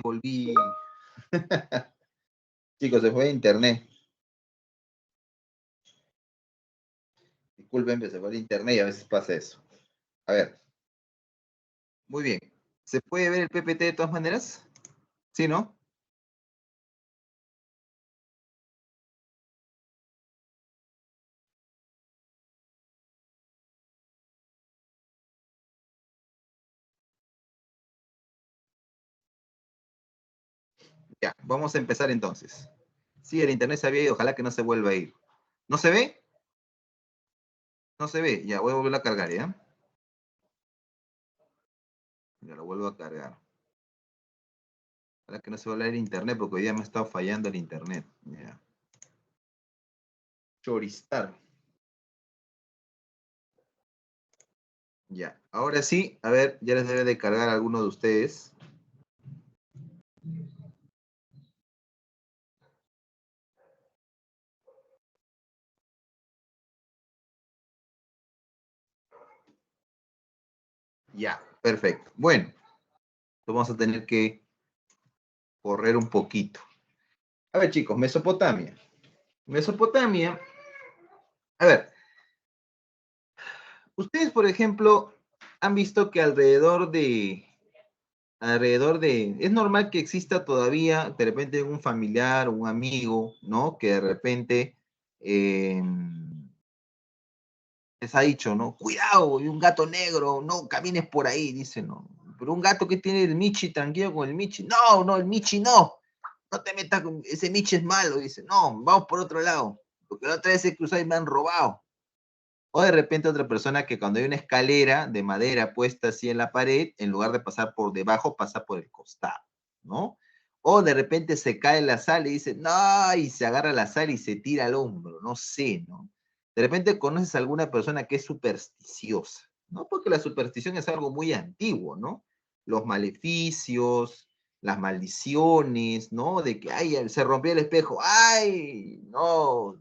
volví. Chicos, se fue de internet. Disculpen, pero se fue de internet y a veces pasa eso. A ver. Muy bien. ¿Se puede ver el PPT de todas maneras? ¿Sí, no? Ya, vamos a empezar entonces. Sí, el internet se había ido, ojalá que no se vuelva a ir. ¿No se ve? No se ve. Ya, voy a volver a cargar, ¿ya? Ya lo vuelvo a cargar. Ojalá que no se vuelva a ir internet, porque hoy día me ha estado fallando el internet. Ya. Choristar. Ya. Ahora sí, a ver, ya les debe de cargar a alguno de ustedes. Ya, perfecto. Bueno, vamos a tener que correr un poquito. A ver, chicos, Mesopotamia. Mesopotamia, a ver, ustedes, por ejemplo, han visto que es normal que exista todavía, de repente, un familiar, un amigo, ¿no? Que de repente eh, les ha dicho, ¿no? Cuidado, hay un gato negro, no camines por ahí, dice, ¿no? Pero un gato que tiene el Michi, tranquilo con el Michi. No, no, el Michi no. No te metas con ese Michi, es malo, dice. No, vamos por otro lado. Porque la otra vez he cruzado y me han robado. O de repente otra persona que cuando hay una escalera de madera puesta así en la pared, en lugar de pasar por debajo, pasa por el costado, ¿no? O de repente se cae la sal y dice, no, y se agarra la sal y se tira al hombro, no sé, ¿no? De repente conoces a alguna persona que es supersticiosa, ¿no? Porque la superstición es algo muy antiguo, ¿no? Los maleficios, las maldiciones, ¿no? De que, ay, se rompió el espejo, ay, no,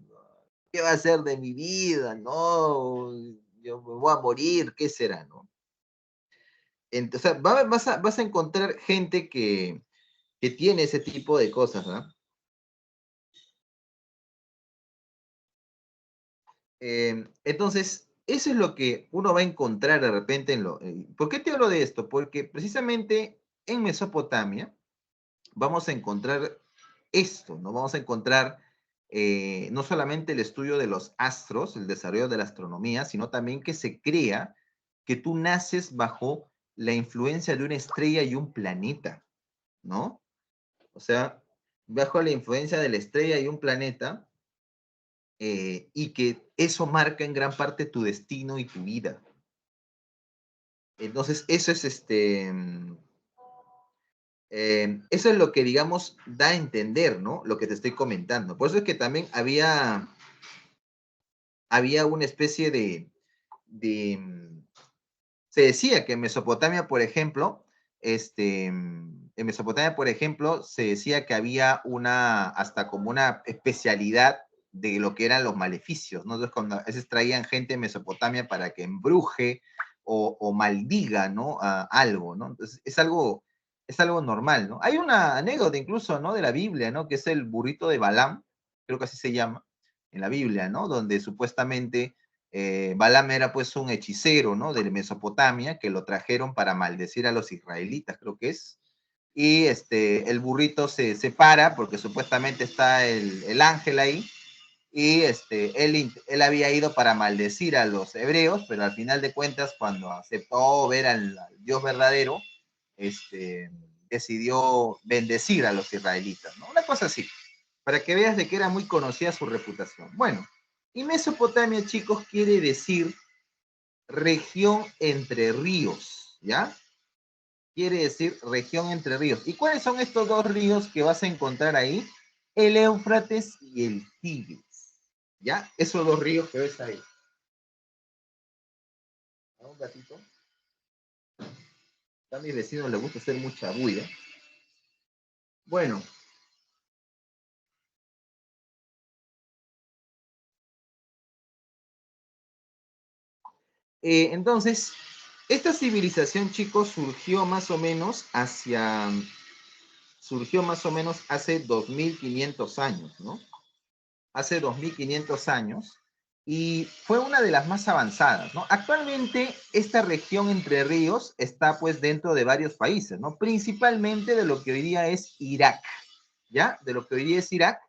¿qué va a ser de mi vida? No, yo me voy a morir, ¿qué será? ¿No? Entonces, vas a encontrar gente que tiene ese tipo de cosas, ¿no? Entonces, eso es lo que uno va a encontrar de repente en lo... ¿Por qué te hablo de esto? Porque precisamente en Mesopotamia vamos a encontrar esto, ¿no? Vamos a encontrar no solamente el estudio de los astros, el desarrollo de la astronomía, sino también que se crea que tú naces bajo la influencia de una estrella y un planeta, ¿no? O sea, bajo la influencia de la estrella y un planeta, y que eso marca en gran parte tu destino y tu vida. Entonces, eso es lo que, digamos, da a entender, ¿no? Lo que te estoy comentando. Por eso es que también había una especie de se decía que en Mesopotamia, por ejemplo, en Mesopotamia, por ejemplo, se decía que había hasta como una especialidad de lo que eran los maleficios, ¿no? Entonces, cuando a veces traían gente de Mesopotamia para que embruje o maldiga, ¿no? Algo, ¿no? Entonces, es algo normal, ¿no? Hay una anécdota incluso, ¿no? De la Biblia, ¿no? Que es el burrito de Balaam, creo que así se llama, en la Biblia, ¿no? Donde supuestamente Balaam era pues un hechicero, ¿no? De Mesopotamia, que lo trajeron para maldecir a los israelitas, creo que es. Y el burrito se separa porque supuestamente está el ángel ahí. Y él había ido para maldecir a los hebreos, pero al final de cuentas, cuando aceptó ver al Dios verdadero, decidió bendecir a los israelitas, ¿no? Una cosa así, para que veas de que era muy conocida su reputación. Bueno, y Mesopotamia, chicos, quiere decir región entre ríos, ¿ya? Quiere decir región entre ríos. ¿Y cuáles son estos dos ríos que vas a encontrar ahí? El Éufrates y el Tigris, ¿ya? Esos dos ríos que ves ahí. ¿A un gatito? A mis vecinos les gusta hacer mucha bulla. Bueno, entonces, esta civilización, chicos, surgió más o menos hacia surgió más o menos hace 2500 años, ¿no? Hace 2500 años, y fue una de las más avanzadas, ¿no? Actualmente esta región Entre Ríos está pues dentro de varios países, ¿no? Principalmente de lo que hoy día es Irak, ¿ya? De lo que hoy día es Irak,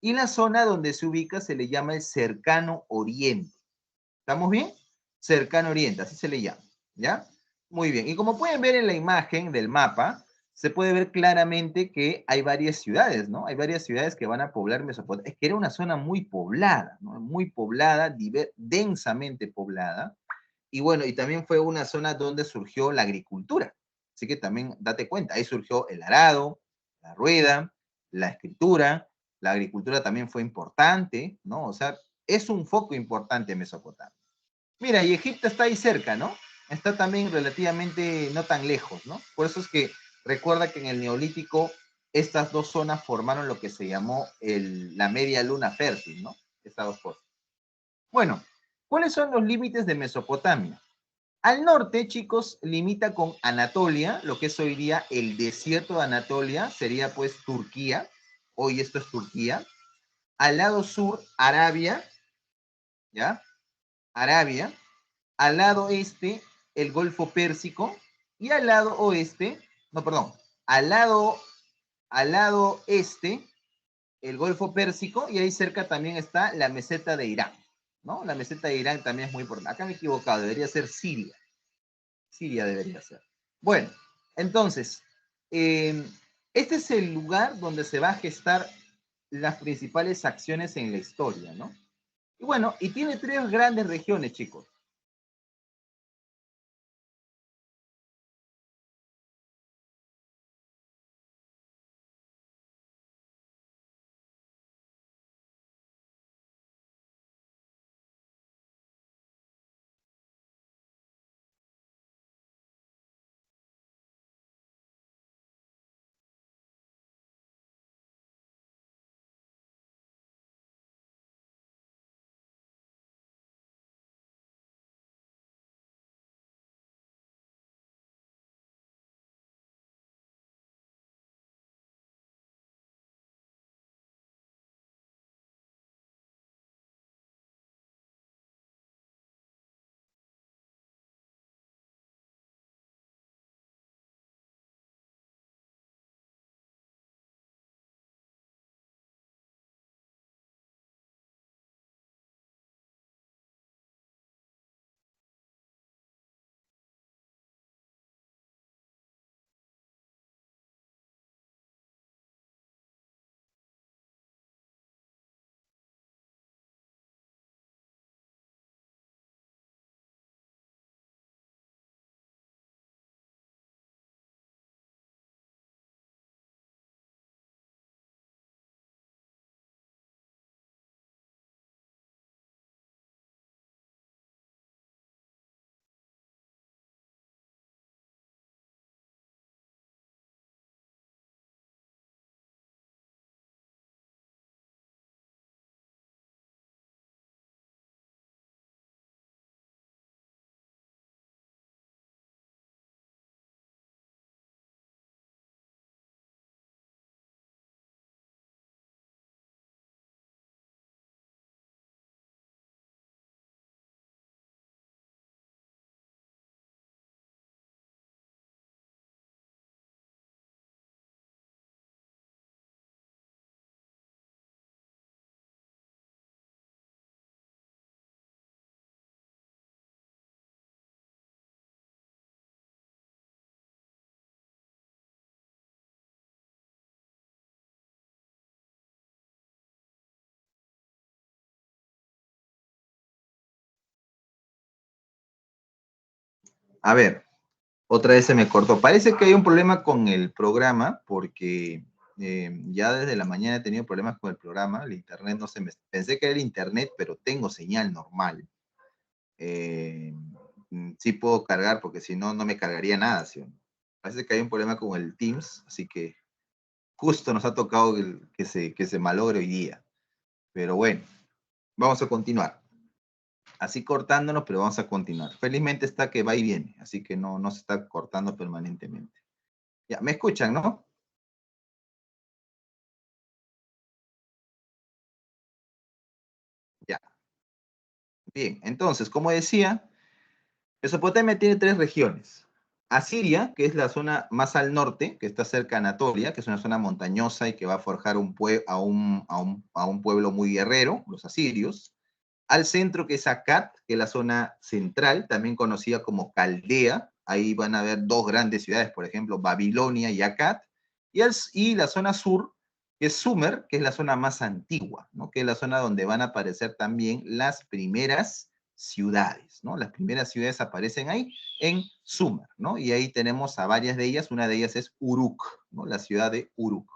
y la zona donde se ubica se le llama el Cercano Oriente. ¿Estamos bien? Cercano Oriente, así se le llama, ¿ya? Muy bien. Y como pueden ver en la imagen del mapa, se puede ver claramente que hay varias ciudades, ¿no? Hay varias ciudades que van a poblar Mesopotamia. Es que era una zona muy poblada, ¿no? Muy poblada, densamente poblada. Y bueno, y también fue una zona donde surgió la agricultura. Así que también date cuenta, ahí surgió el arado, la rueda, la escritura, la agricultura también fue importante, ¿no? O sea, es un foco importante en Mesopotamia. Mira, y Egipto está ahí cerca, ¿no? Está también relativamente no tan lejos, ¿no? Por eso es que recuerda que en el Neolítico estas dos zonas formaron lo que se llamó la media luna fértil, ¿no? Estas dos cosas. Bueno, ¿cuáles son los límites de Mesopotamia? Al norte, chicos, limita con Anatolia, lo que es hoy día el desierto de Anatolia, sería pues Turquía, hoy esto es Turquía. Al lado sur, Arabia, ¿ya? Arabia. Al lado este, el Golfo Pérsico, y al lado oeste, no, perdón, al lado este, el Golfo Pérsico, y ahí cerca también está la meseta de Irán, ¿no? La meseta de Irán también es muy importante. Acá me he equivocado, debería ser Siria. Siria debería ser. Bueno, entonces, eh, este es el lugar donde se va a gestar las principales acciones en la historia, ¿no? Y bueno, y tiene tres grandes regiones, chicos. A ver, otra vez se me cortó. Parece que hay un problema con el programa porque ya desde la mañana he tenido problemas con el programa. El internet no se me... Pensé que era el internet, pero tengo señal normal. Eh, sí puedo cargar porque si no, no me cargaría nada. ¿Sí? Parece que hay un problema con el Teams, así que justo nos ha tocado que se malogre hoy día. Pero bueno, vamos a continuar. Así cortándonos, pero vamos a continuar. Felizmente está que va y viene, así que no se está cortando permanentemente. Ya, ¿me escuchan, no? Bien, entonces, como decía, Mesopotamia tiene tres regiones. Asiria, que es la zona más al norte, que está cerca de Anatolia, que es una zona montañosa y que va a forjar a un pueblo muy guerrero, los asirios. Al centro, que es Akkad, que es la zona central, también conocida como Caldea. Ahí van a haber dos grandes ciudades, por ejemplo, Babilonia y Akkad. Y la zona sur, que es Sumer, que es la zona más antigua, ¿no? Que es la zona donde van a aparecer también las primeras ciudades, ¿no? Las primeras ciudades aparecen ahí en Sumer, ¿no? Y ahí tenemos a varias de ellas. Una de ellas es Uruk, ¿no? La ciudad de Uruk.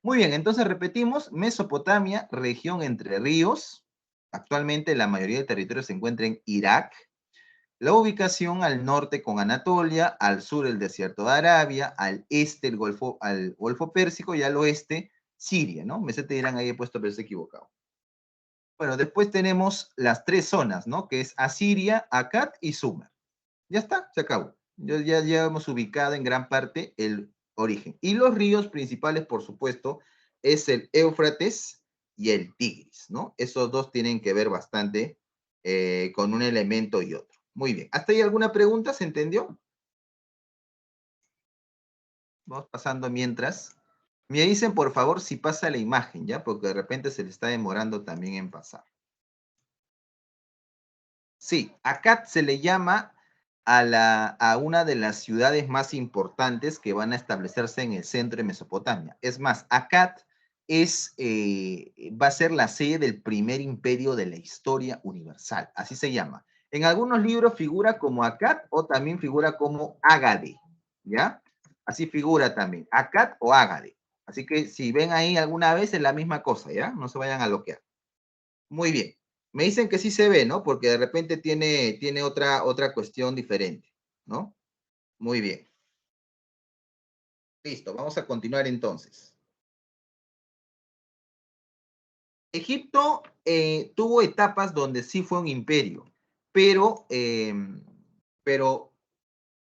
Muy bien, entonces repetimos, Mesopotamia, región Entre Ríos. Actualmente la mayoría del territorio se encuentra en Irak. La ubicación al norte con Anatolia, al sur el desierto de Arabia, al este al Golfo Pérsico y al oeste Siria, ¿no? Me se te dirán ahí he puesto, pero se equivocado. Bueno, después tenemos las tres zonas, ¿no? Que es Asiria, Akkad y Sumer. Ya está, se acabó. Ya hemos ubicado en gran parte el origen. Y los ríos principales, por supuesto, es el Éufrates y el Tigris, ¿no? Esos dos tienen que ver bastante con un elemento y otro. Muy bien. ¿Hasta ahí alguna pregunta? ¿Se entendió? Vamos pasando mientras. Me dicen, por favor, si pasa la imagen, ¿ya? Porque de repente se le está demorando también en pasar. Sí, acá se le llama a una de las ciudades más importantes que van a establecerse en el centro de Mesopotamia. Es más, Akkad va a ser la sede del primer imperio de la historia universal, así se llama. En algunos libros figura como Akkad o también figura como Ágade, ¿ya? Así figura también, Akkad o Ágade. Así que si ven ahí alguna vez es la misma cosa, ¿ya? No se vayan a bloquear. Muy bien. Me dicen que sí se ve, ¿no? Porque de repente tiene otra cuestión diferente, ¿no? Muy bien. Listo, vamos a continuar entonces. Egipto tuvo etapas donde sí fue un imperio, pero, pero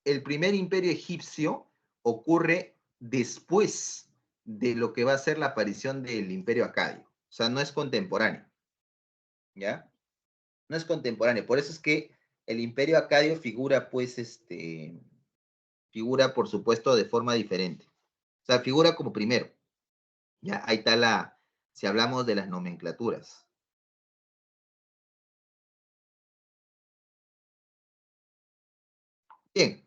el primer imperio egipcio ocurre después de lo que va a ser la aparición del imperio acadio. O sea, no es contemporáneo, ¿ya? No es contemporáneo. Por eso es que el imperio acadio figura, pues, figura, por supuesto, de forma diferente. O sea, figura como primero. Ya, ahí está si hablamos de las nomenclaturas. Bien,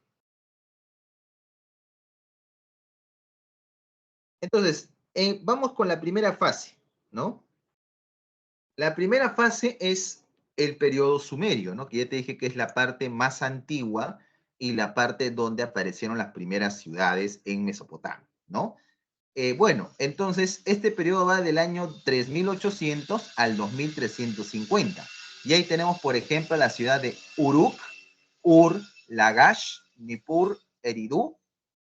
entonces, vamos con la primera fase, ¿no? La primera fase es el periodo sumerio, ¿no? Que ya te dije que es la parte más antigua y la parte donde aparecieron las primeras ciudades en Mesopotamia, ¿no? Bueno, entonces este periodo va del año 3800 al 2350. Y ahí tenemos, por ejemplo, la ciudad de Uruk, Ur, Lagash, Nippur, Eridu,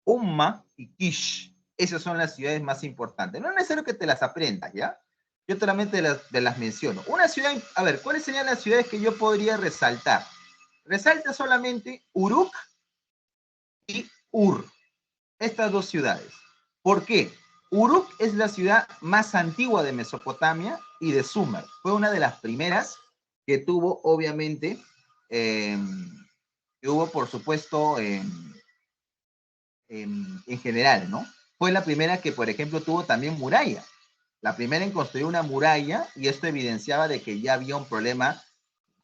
Umma y Kish. Esas son las ciudades más importantes. No es necesario que te las aprendas, ¿ya? Yo solamente las menciono. Una ciudad, a ver, ¿cuáles serían las ciudades que yo podría resaltar? Resalta solamente Uruk y Ur, estas dos ciudades. ¿Por qué? Uruk es la ciudad más antigua de Mesopotamia y de Sumer. Fue una de las primeras que tuvo, obviamente, que hubo, por supuesto, en general, ¿no? Fue la primera que, por ejemplo, tuvo también muralla. La primera en construir una muralla y esto evidenciaba de que ya había un problema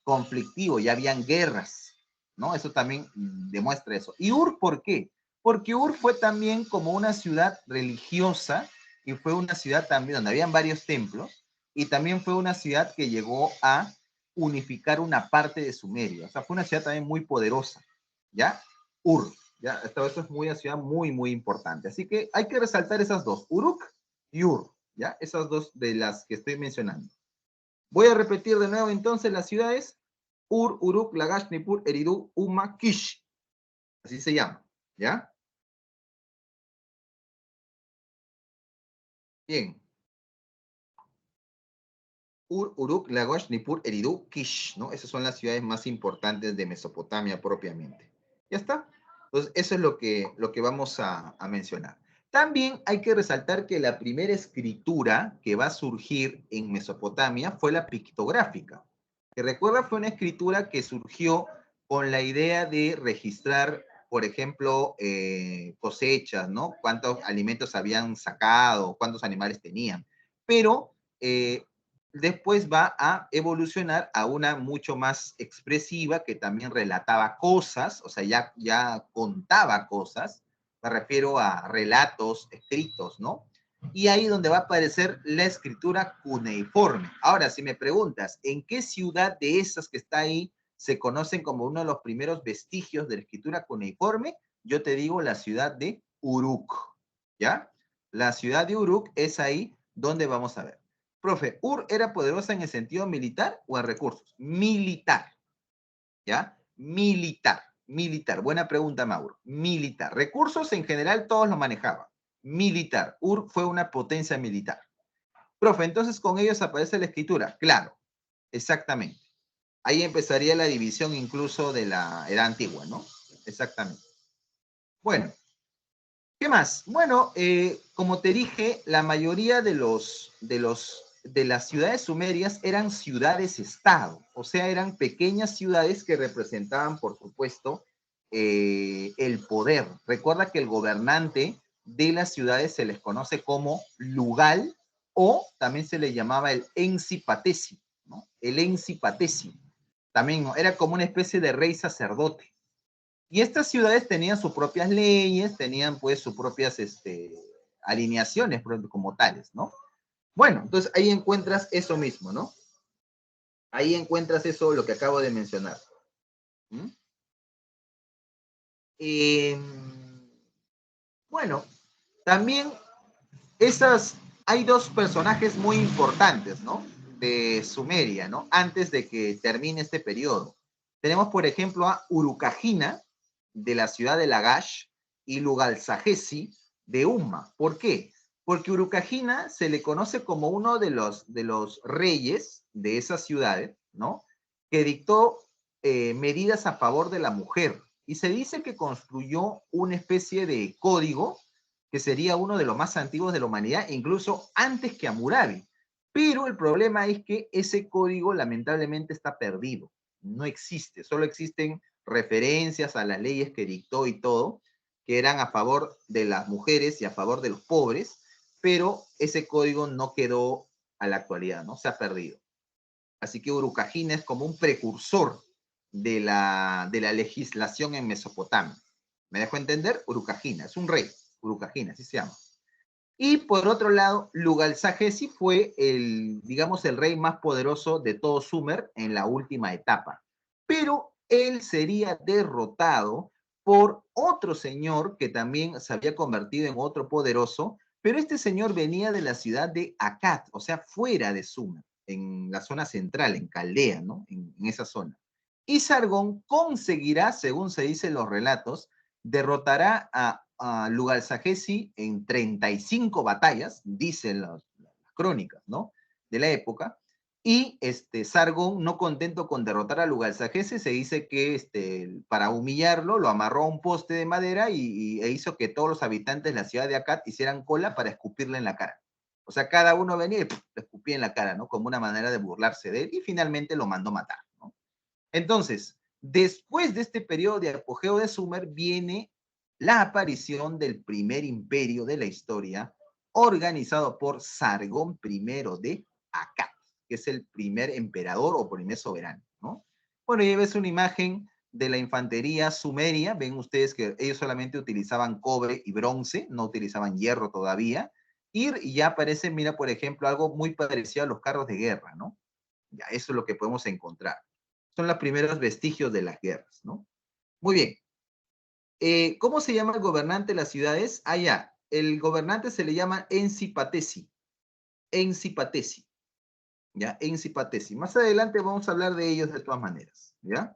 conflictivo, ya habían guerras, ¿no? Eso también demuestra eso. ¿Y Ur por qué? Porque Ur fue también como una ciudad religiosa y fue una ciudad también donde habían varios templos y también fue una ciudad que llegó a unificar una parte de Sumeria. O sea, fue una ciudad también muy poderosa, ¿ya? Ur, ¿ya? Esto es una ciudad muy, muy importante. Así que hay que resaltar esas dos, Uruk y Ur, ¿ya? Esas dos de las que estoy mencionando. Voy a repetir de nuevo entonces las ciudades. Ur, Uruk, Lagash, Nippur, Eridu, Umma, Kish. Así se llama, ¿ya? Bien. Ur, Uruk, Lagash, Nippur, Eridu, Kish, ¿no? Esas son las ciudades más importantes de Mesopotamia propiamente. ¿Ya está? Entonces, eso es lo que vamos a mencionar. También hay que resaltar que la primera escritura que va a surgir en Mesopotamia fue la pictográfica. Que recuerda fue una escritura que surgió con la idea de registrar, por ejemplo, cosechas, ¿no? Cuántos alimentos habían sacado, cuántos animales tenían. Pero después va a evolucionar a una mucho más expresiva que también relataba cosas, o sea, ya contaba cosas, me refiero a relatos escritos, ¿no? Y ahí donde va a aparecer la escritura cuneiforme. Ahora, si me preguntas, ¿en qué ciudad de esas que está ahí se conocen como uno de los primeros vestigios de la escritura cuneiforme? Yo te digo la ciudad de Uruk, ¿ya? La ciudad de Uruk es ahí donde vamos a ver. Profe, ¿Ur era poderosa en el sentido militar o en recursos? Militar, ¿ya? Militar, militar. Buena pregunta, Mauro. Militar. Recursos en general todos lo manejaban. Militar. Ur fue una potencia militar. Profe, entonces con ellos aparece la escritura. Claro, exactamente. Ahí empezaría la división incluso de la edad antigua, ¿no? Exactamente. Bueno, ¿qué más? Bueno, como te dije, la mayoría de las ciudades sumerias eran ciudades-estado, o sea, eran pequeñas ciudades que representaban, por supuesto, el poder. Recuerda que el gobernante de las ciudades se les conoce como lugal o también se le llamaba el ensipatesi, ¿no? El ensipatesi. También ¿no? Era como una especie de rey sacerdote. Y estas ciudades tenían sus propias leyes, tenían pues sus propias alineaciones como tales, ¿no? Bueno, entonces ahí encuentras eso mismo, ¿no? Ahí encuentras eso, lo que acabo de mencionar. ¿Mm? Eh, bueno, también hay dos personajes muy importantes, ¿no? De Sumeria, ¿no? Antes de que termine este periodo. Tenemos, por ejemplo, a Urukagina, de la ciudad de Lagash, y Lugalsagesi, de Umma. ¿Por qué? Porque Urukagina se le conoce como uno de los reyes de esas ciudades, ¿no? Que dictó medidas a favor de la mujer. Y se dice que construyó una especie de código que sería uno de los más antiguos de la humanidad, incluso antes que Hammurabi. Pero el problema es que ese código lamentablemente está perdido, no existe, solo existen referencias a las leyes que dictó y todo, que eran a favor de las mujeres y a favor de los pobres, pero ese código no quedó a la actualidad, ¿no? Se ha perdido. Así que Urukagina es como un precursor de la legislación en Mesopotamia. ¿Me dejo entender? Urukagina, es un rey, Urukagina, así se llama. Y por otro lado, Lugalsagesi fue el, digamos, el rey más poderoso de todo Sumer en la última etapa. Pero él sería derrotado por otro señor que también se había convertido en otro poderoso, pero este señor venía de la ciudad de Akkad, o sea, fuera de Sumer, en la zona central, en Caldea, ¿no? En esa zona. Y Sargón conseguirá, según se dice en los relatos, derrotará a Lugalsagesi en 35 batallas, dicen las crónicas, ¿no? De la época. Y Sargón, no contento con derrotar a Lugalsagesi, se dice que para humillarlo lo amarró a un poste de madera e hizo que todos los habitantes de la ciudad de Akkad hicieran cola para escupirle en la cara. O sea, cada uno venía y le escupía en la cara, ¿no? Como una manera de burlarse de él y finalmente lo mandó matar, ¿no? Entonces, después de este periodo de apogeo de Sumer, viene la aparición del primer imperio de la historia, organizado por Sargón I de Akkad, que es el primer emperador o primer soberano, ¿no? Bueno, y ves una imagen de la infantería sumeria, ven ustedes que ellos solamente utilizaban cobre y bronce, no utilizaban hierro todavía, y ya aparece, mira, por ejemplo, algo muy parecido a los carros de guerra, ¿no? Ya, eso es lo que podemos encontrar. Son los primeros vestigios de las guerras, ¿no? Muy bien. ¿Cómo se llama el gobernante de las ciudades? Ah, ya. El gobernante se le llama Ensipatesi. Ensipatesi. ¿Ya? Ensipatesi. Más adelante vamos a hablar de ellos de todas maneras. ¿Ya?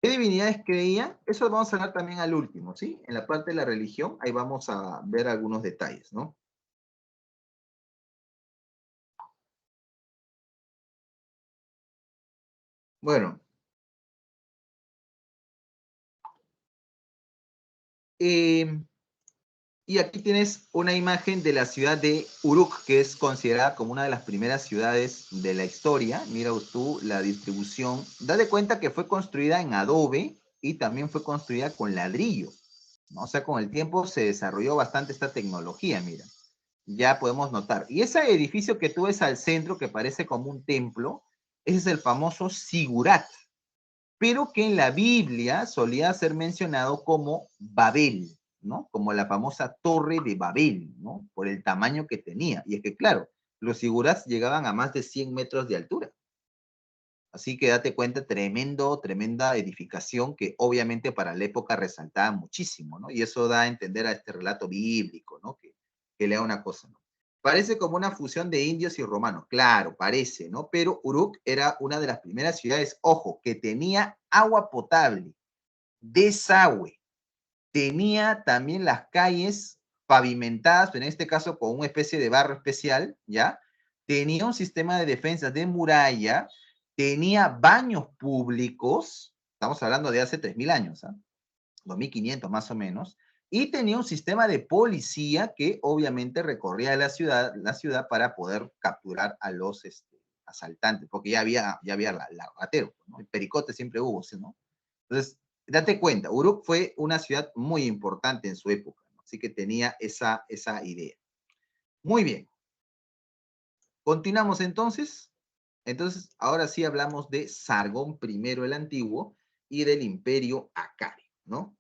¿Qué divinidades creían? Eso vamos a hablar también al último, ¿sí? En la parte de la religión, ahí vamos a ver algunos detalles, ¿no? Bueno, eh, Y aquí tienes una imagen de la ciudad de Uruk, que es considerada como una de las primeras ciudades de la historia. Mira tú la distribución. Date cuenta que fue construida en adobe y también fue construida con ladrillo, ¿no? O sea, con el tiempo se desarrolló bastante esta tecnología, mira. Ya podemos notar. Y ese edificio que tú ves al centro, que parece como un templo, ese es el famoso Sigurat, pero que en la Biblia solía ser mencionado como Babel, ¿no? Como la famosa Torre de Babel, ¿no? Por el tamaño que tenía. Y es que, claro, los sigurats llegaban a más de 100 metros de altura. Así que date cuenta, tremenda edificación que obviamente para la época resaltaba muchísimo, ¿no? Y eso da a entender a este relato bíblico, ¿no? Que lea una cosa, ¿no? Parece como una fusión de indios y romanos, claro, parece, ¿no? Pero Uruk era una de las primeras ciudades, ojo, que tenía agua potable, desagüe, tenía también las calles pavimentadas, en este caso con una especie de barro especial, ¿ya? Tenía un sistema de defensas de muralla, tenía baños públicos, estamos hablando de hace 3.000 años, ¿eh? 2.500 más o menos, y tenía un sistema de policía que obviamente recorría la ciudad para poder capturar a los asaltantes, porque ya había la ratero, ¿no? El pericote siempre hubo, ¿sí, no? Entonces, date cuenta, Uruk fue una ciudad muy importante en su época, ¿no? Así que tenía esa idea. Muy bien. Continuamos entonces. Entonces, ahora sí hablamos de Sargón I el Antiguo y del Imperio Acadio, ¿no?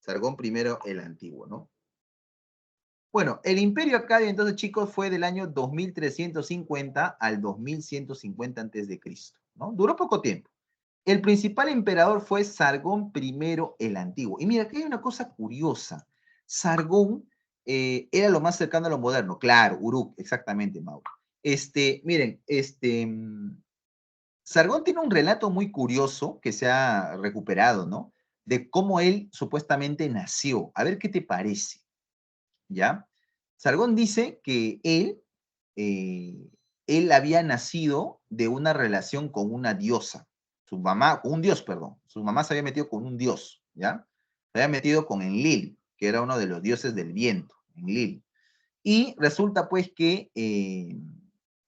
Sargón I el Antiguo, ¿no? Bueno, el Imperio Acadio, entonces, chicos, fue del año 2350 al 2150 antes de Cristo, ¿no? Duró poco tiempo. El principal emperador fue Sargón I el Antiguo. Y mira, aquí hay una cosa curiosa. Sargón era lo más cercano a lo moderno. Claro, Uruk, exactamente, Mauro. Miren, Sargón tiene un relato muy curioso que se ha recuperado, ¿no? De cómo él supuestamente nació. A ver qué te parece, ¿ya? Sargón dice que eh, él había nacido de una relación con una diosa, su mamá, con un dios, perdón, su mamá se había metido con un dios, ¿ya? Se había metido con Enlil, que era uno de los dioses del viento, Enlil. Y resulta pues que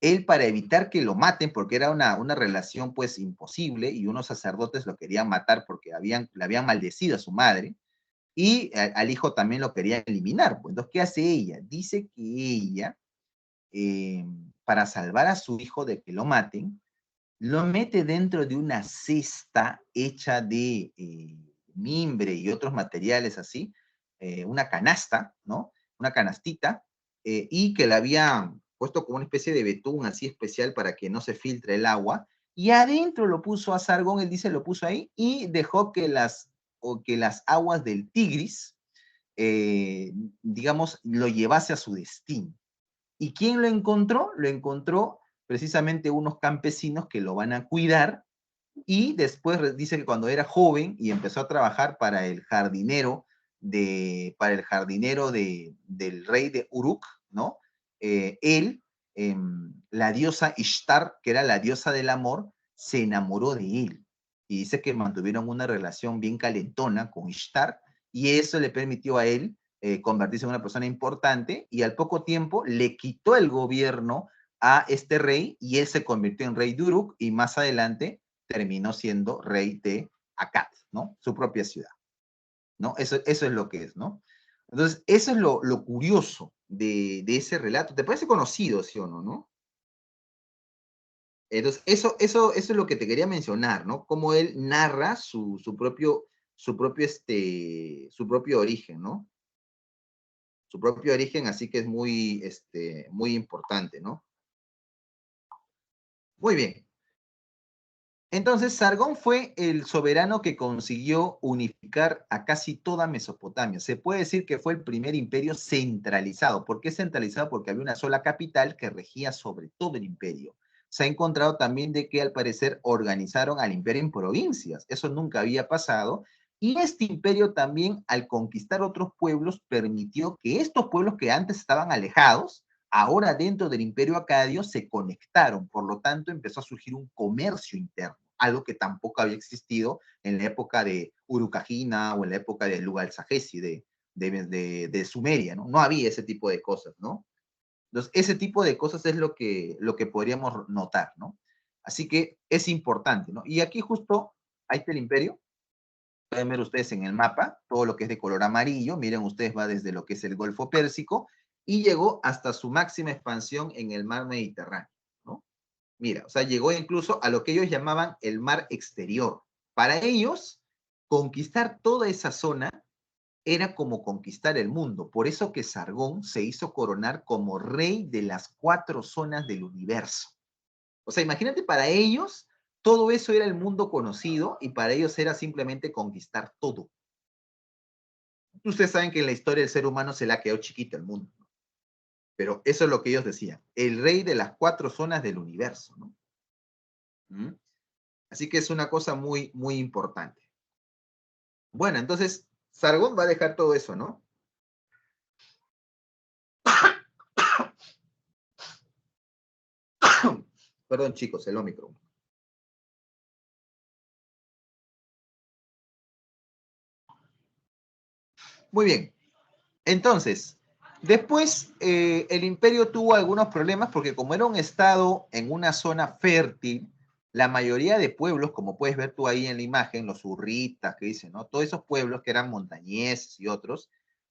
él para evitar que lo maten, porque era una relación pues imposible, y unos sacerdotes lo querían matar porque le habían maldecido a su madre, y al hijo también lo quería eliminar. Pues. Entonces, ¿qué hace ella? Dice que ella, eh, para salvar a su hijo de que lo maten, lo mete dentro de una cesta hecha de mimbre y otros materiales así, una canasta, ¿no? Una canastita, y que la había puesto como una especie de betún así especial para que no se filtre el agua, y adentro lo puso a Sargón, él dice, lo puso ahí, y dejó que las aguas del Tigris, eh, digamos, lo llevase a su destino. ¿Y quién lo encontró? Lo encontró precisamente unos campesinos que lo van a cuidar, y después dice que cuando era joven y empezó a trabajar para el jardinero del rey de Uruk, ¿no? Él, la diosa Ishtar, que era la diosa del amor, se enamoró de él. Y dice que mantuvieron una relación bien calentona con Ishtar, y eso le permitió a él convertirse en una persona importante, y al poco tiempo le quitó el gobierno a este rey, y él se convirtió en rey de Uruk, y más adelante terminó siendo rey de Akkad, ¿no? Su propia ciudad, ¿no? Eso es lo que es, ¿no? Entonces, eso es lo curioso de ese relato. ¿Te parece conocido, sí o no, no? Entonces, eso es lo que te quería mencionar, ¿no? Cómo él narra su propio origen, ¿no? Su propio origen, así que es muy importante, ¿no? Muy bien. Entonces, Sargón fue el soberano que consiguió unificar a casi toda Mesopotamia. Se puede decir que fue el primer imperio centralizado. ¿Por qué centralizado? Porque había una sola capital que regía sobre todo el imperio. Se ha encontrado también de que al parecer organizaron al imperio en provincias. Eso nunca había pasado. Y este imperio también, al conquistar otros pueblos, permitió que estos pueblos que antes estaban alejados, ahora dentro del imperio acadio, se conectaron. Por lo tanto, empezó a surgir un comercio interno, algo que tampoco había existido en la época de Urukagina o en la época de Lugal-Sahesi, de Sumeria, ¿no? No había ese tipo de cosas, ¿no? Entonces, ese tipo de cosas es lo que podríamos notar, ¿no? Así que es importante, ¿no? Y aquí justo, ahí está el imperio. Pueden ver ustedes en el mapa todo lo que es de color amarillo. Miren ustedes, va desde lo que es el Golfo Pérsico y llegó hasta su máxima expansión en el mar Mediterráneo, ¿no? Mira, o sea, llegó incluso a lo que ellos llamaban el mar exterior. Para ellos, conquistar toda esa zona era como conquistar el mundo. Por eso que Sargón se hizo coronar como rey de las 4 zonas del universo. O sea, imagínate, para ellos todo eso era el mundo conocido y para ellos era simplemente conquistar todo. Ustedes saben que en la historia del ser humano se le ha quedado chiquito el mundo, ¿no? Pero eso es lo que ellos decían, el rey de las 4 zonas del universo, ¿no? ¿Mm? Así que es una cosa muy, muy importante. Bueno, entonces, Sargón va a dejar todo eso, ¿no? Perdón, chicos, el Omicron. Muy bien. Entonces, después el imperio tuvo algunos problemas porque como era un estado en una zona fértil, la mayoría de pueblos, como puedes ver tú ahí en la imagen, los hurritas que dicen, ¿no? Todos esos pueblos que eran montañeses y otros,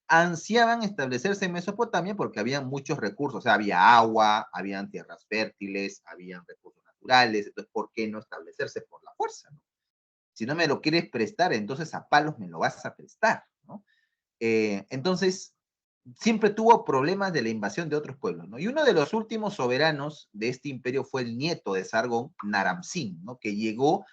ansiaban establecerse en Mesopotamia porque había muchos recursos, o sea, había agua, habían tierras fértiles, habían recursos naturales, entonces, ¿por qué no establecerse por la fuerza, ¿no? Si no me lo quieres prestar, entonces a palos me lo vas a prestar, ¿no? Entonces, siempre tuvo problemas de la invasión de otros pueblos, ¿no? Y uno de los últimos soberanos de este imperio fue el nieto de Sargón, Naram-Sin, ¿no? Que llegó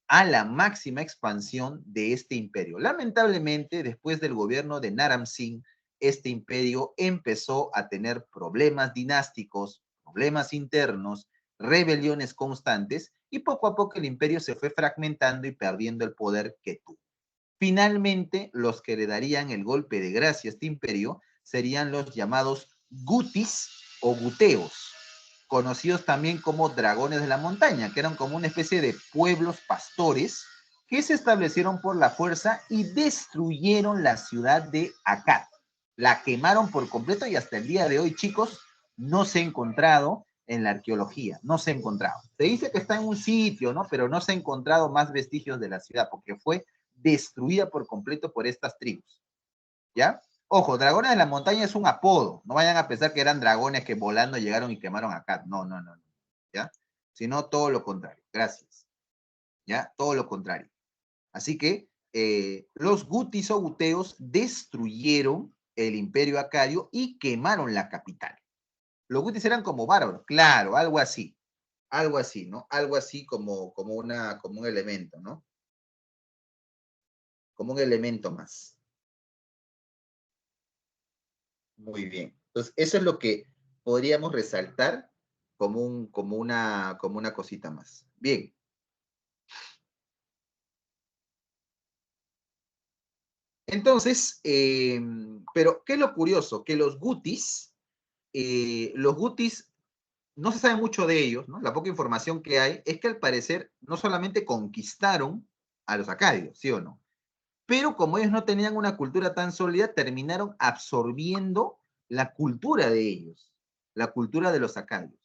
a la máxima expansión de este imperio. Lamentablemente, después del gobierno de Naram-Sin, este imperio empezó a tener problemas dinásticos, problemas internos, rebeliones constantes, y poco a poco el imperio se fue fragmentando y perdiendo el poder que tuvo. Finalmente, los que le darían el golpe de gracia a este imperio serían los llamados gutis o guteos, conocidos también como dragones de la montaña, que eran como una especie de pueblos pastores que se establecieron por la fuerza y destruyeron la ciudad de Akkad. La quemaron por completo y hasta el día de hoy, chicos, no se ha encontrado en la arqueología, no se ha encontrado. Se dice que está en un sitio, ¿no? Pero no se ha encontrado más vestigios de la ciudad porque fue destruida por completo por estas tribus, ¿ya? Ojo, dragones de la montaña es un apodo, no vayan a pensar que eran dragones que volando llegaron y quemaron acá, no, no, no, ¿ya? Sino todo lo contrario, gracias, ¿ya? Todo lo contrario. Así que los gutis o guteos destruyeron el imperio acadio y quemaron la capital. Los gutis eran como bárbaros, claro, algo así, ¿no? Algo así como un elemento, ¿no? Como un elemento más. Muy bien. Entonces, eso es lo que podríamos resaltar como una cosita más. Bien. Entonces, pero ¿qué es lo curioso? Que los gutis, no se sabe mucho de ellos, ¿no? La poca información que hay es que al parecer no solamente conquistaron a los acadios, ¿sí o no? Pero como ellos no tenían una cultura tan sólida, terminaron absorbiendo la cultura de ellos, la cultura de los acadios.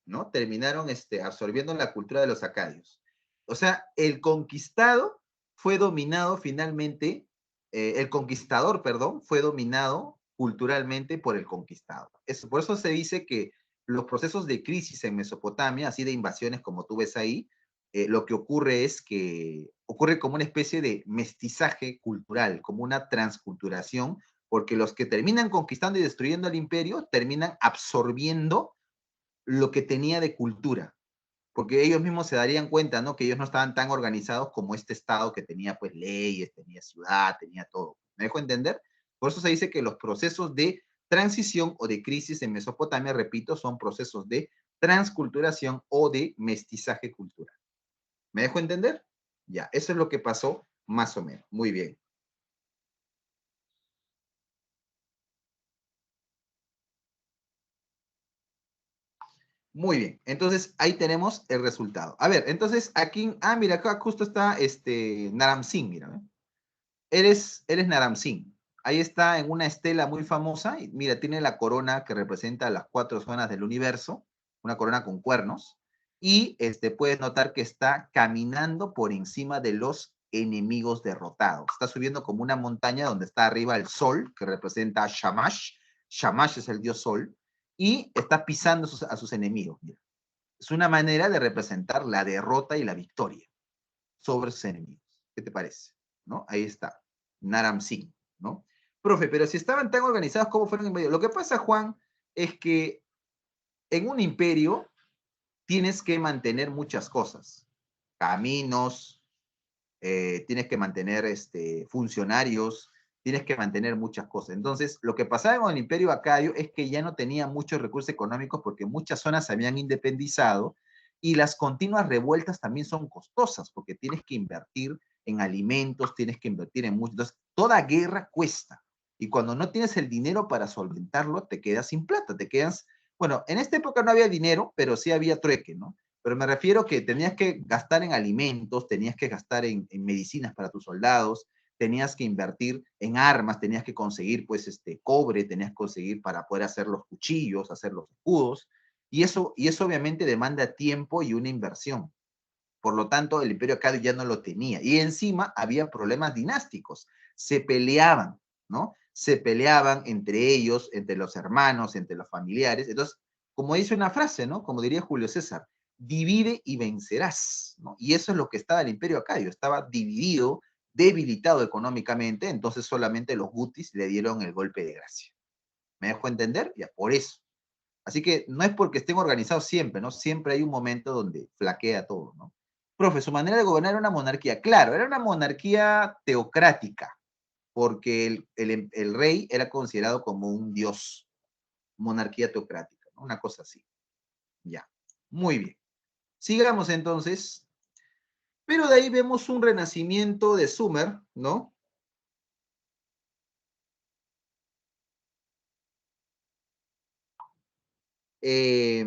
¿No? Terminaron absorbiendo la cultura de los acadios. O sea, el conquistado fue dominado finalmente, el conquistador, perdón, fue dominado culturalmente por el conquistado. Por eso se dice que los procesos de crisis en Mesopotamia, así de invasiones como tú ves ahí, lo que ocurre es que ocurre como una especie de mestizaje cultural, como una transculturación, porque los que terminan conquistando y destruyendo el imperio terminan absorbiendo lo que tenía de cultura, porque ellos mismos se darían cuenta, ¿no? Que ellos no estaban tan organizados como este estado que tenía pues leyes, tenía ciudad, tenía todo. ¿Me dejo entender? Por eso se dice que los procesos de transición o de crisis en Mesopotamia, repito, son procesos de transculturación o de mestizaje cultural. ¿Me dejo entender? Ya, eso es lo que pasó más o menos. Muy bien. Muy bien, entonces ahí tenemos el resultado. A ver, entonces aquí, mira, acá justo está Naram Sin, mira, ¿eh? Él es Naram Sin. Ahí está en una estela muy famosa, y mira, tiene la corona que representa las 4 zonas del universo, una corona con cuernos, y puedes notar que está caminando por encima de los enemigos derrotados. Está subiendo como una montaña donde está arriba el sol, que representa a Shamash. Shamash es el dios sol, y está pisando a sus enemigos. Mira. Es una manera de representar la derrota y la victoria sobre sus enemigos. ¿Qué te parece? ¿No? Ahí está. Naram Singh, ¿no? Profe, pero si estaban tan organizados, ¿cómo fueron invadidos? Lo que pasa, Juan, es que en un imperio tienes que mantener muchas cosas. Caminos, tienes que mantener funcionarios, tienes que mantener muchas cosas. Entonces, lo que pasaba con el imperio acadio es que ya no tenía muchos recursos económicos porque muchas zonas se habían independizado y las continuas revueltas también son costosas porque tienes que invertir en alimentos, tienes que invertir en mucho. Entonces, toda guerra cuesta. Y cuando no tienes el dinero para solventarlo, te quedas sin plata, te quedas... Bueno, en esta época no había dinero, pero sí había trueque, ¿no? Pero me refiero que tenías que gastar en alimentos, tenías que gastar en medicinas para tus soldados, tenías que invertir en armas, tenías que conseguir pues cobre, tenías que conseguir para poder hacer los cuchillos, hacer los escudos, y eso obviamente demanda tiempo y una inversión. Por lo tanto, el imperio acadio ya no lo tenía. Y encima había problemas dinásticos. Se peleaban, ¿no? Se peleaban entre ellos, entre los hermanos, entre los familiares. Entonces, como dice una frase, ¿no? Como diría Julio César, divide y vencerás, ¿no? Y eso es lo que estaba el imperio acadio. Estaba dividido, debilitado económicamente, entonces solamente los gutis le dieron el golpe de gracia. ¿Me dejo entender? Ya, por eso. Así que no es porque estén organizados siempre, ¿no? Siempre hay un momento donde flaquea todo, ¿no? Profe, su manera de gobernar era una monarquía. Claro, era una monarquía teocrática, porque el rey era considerado como un dios, monarquía teocrática, ¿no? Una cosa así. Ya, muy bien. Sigamos entonces. Pero de ahí vemos un renacimiento de Sumer, ¿no? Eh,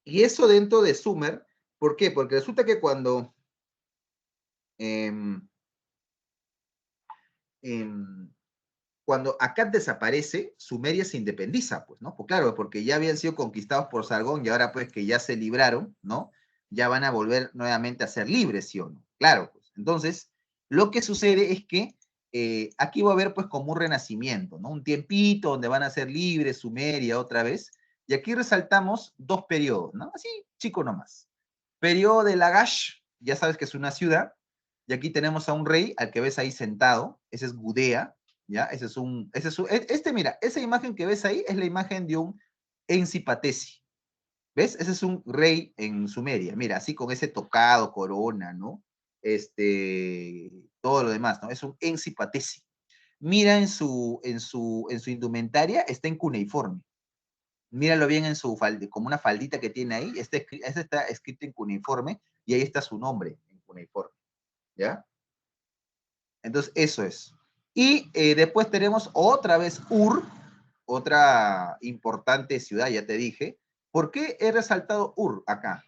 y eso dentro de Sumer, ¿por qué? Porque resulta que eh, cuando Akkad desaparece, Sumeria se independiza, pues, ¿no? Pues claro, porque ya habían sido conquistados por Sargón y ahora pues que ya se libraron, ¿no? Ya van a volver nuevamente a ser libres, ¿sí o no? Claro, pues. Entonces, lo que sucede es que aquí va a haber pues como un renacimiento, ¿no? Un tiempito donde van a ser libres Sumeria otra vez. Y aquí resaltamos 2 periodos, ¿no? Así, chico nomás. Periodo de Lagash, ya sabes que es una ciudad, y aquí tenemos a un rey al que ves ahí sentado, ese es Gudea, ¿ya? Mira, esa imagen que ves ahí es la imagen de un Ensipatesi, ¿ves? Ese es un rey en Sumeria, mira, así con ese tocado, corona, ¿no? Todo lo demás, ¿no? Es un Ensipatesi. Mira en su indumentaria, está en cuneiforme. Míralo bien en su como una faldita que tiene ahí, este está escrito en cuneiforme y ahí está su nombre en cuneiforme, ¿ya? Entonces, eso es. Y después tenemos otra vez Ur, otra importante ciudad, ya te dije. ¿Por qué he resaltado Ur acá?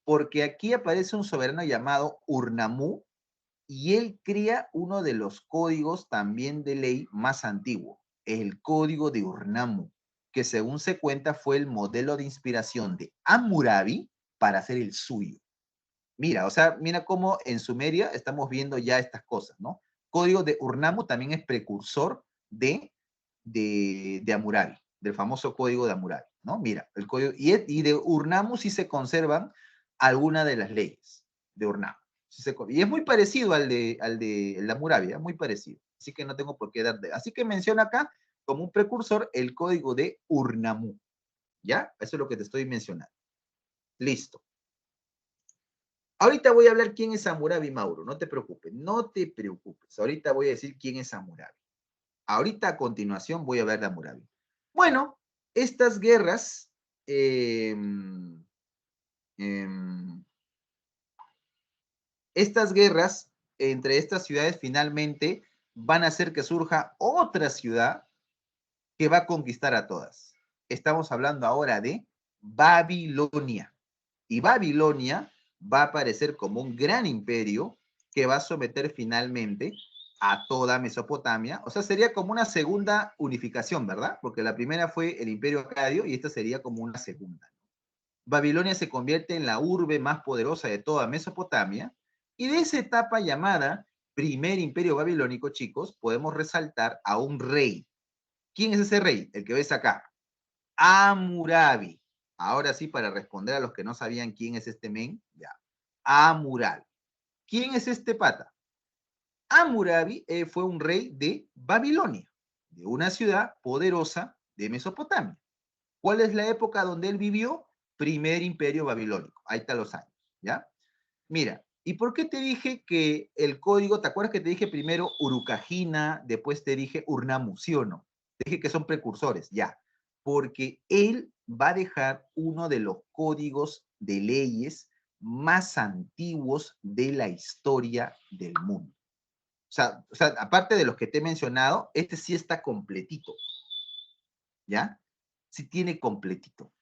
Porque aquí aparece un soberano llamado Urnamú y él crea uno de los códigos también de ley más antiguo, el código de Urnamú, que según se cuenta fue el modelo de inspiración de Hammurabi para hacer el suyo. Mira, o sea, mira cómo en Sumeria estamos viendo ya estas cosas, ¿no? Código de Urnammu también es precursor de Hammurabi, del famoso código de Hammurabi, ¿no? Mira, el código, y de Urnammu sí se conservan algunas de las leyes de Urnammu. Y es muy parecido al de Hammurabi, ¿eh? Muy parecido. Así que no tengo por qué dar. Así que menciona acá como un precursor el código de Urnammu, ¿ya? Eso es lo que te estoy mencionando. Listo. Ahorita voy a hablar quién es Hammurabi, Mauro, no te preocupes, no te preocupes. Ahorita voy a decir quién es Hammurabi. Ahorita a continuación voy a hablar de Hammurabi. Bueno, estas guerras, eh, eh, estas guerras entre estas ciudades finalmente van a hacer que surja otra ciudad que va a conquistar a todas. Estamos hablando ahora de Babilonia. Y Babilonia va a aparecer como un gran imperio que va a someter finalmente a toda Mesopotamia. O sea, sería como una segunda unificación, ¿verdad? Porque la primera fue el imperio acadio y esta sería como una segunda. Babilonia se convierte en la urbe más poderosa de toda Mesopotamia, y de esa etapa llamada primer imperio babilónico, chicos, podemos resaltar a un rey. ¿Quién es ese rey? El que ves acá. Hammurabi. Ahora sí, para responder a los que no sabían quién es este men, ya. Hammurabi. ¿Quién es este pata? Hammurabi fue un rey de Babilonia, de una ciudad poderosa de Mesopotamia. ¿Cuál es la época donde él vivió? Primer imperio babilónico. Ahí están los años, ¿ya? Mira, ¿y por qué te dije que el código, te acuerdas que te dije primero Urukagina, después te dije Urnamu, ¿sí o no? Te dije que son precursores, ya. Porque él va a dejar uno de los códigos de leyes más antiguos de la historia del mundo. O sea, aparte de los que te he mencionado, este sí está completito, ¿ya? Sí tiene completito.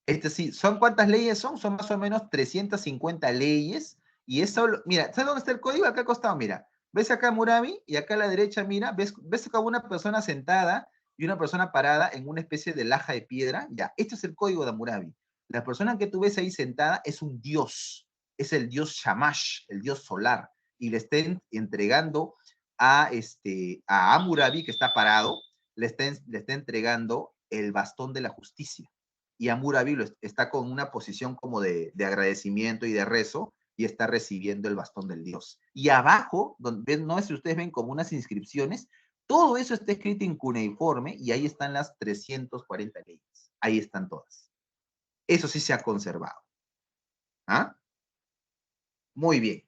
Este sí, ¿son cuántas leyes son? Son más o menos 350 leyes. Y eso, mira, ¿sabes dónde está el código? Acá al costado, mira. ¿Ves acá Hammurabi? Y acá a la derecha, mira, ¿ves acá una persona sentada y una persona parada en una especie de laja de piedra? Ya, este es el código de Hammurabi. La persona que tú ves ahí sentada es un dios. Es el dios Shamash, el dios solar. Y le estén entregando a Hammurabi, que está parado, le está entregando el bastón de la justicia. Y Hammurabi está con una posición como de agradecimiento y de rezo, y está recibiendo el bastón del dios. Y abajo, donde, no sé si ustedes ven como unas inscripciones, todo eso está escrito en cuneiforme, y ahí están las 340 leyes. Ahí están todas. Eso sí se ha conservado. ¿Ah? Muy bien.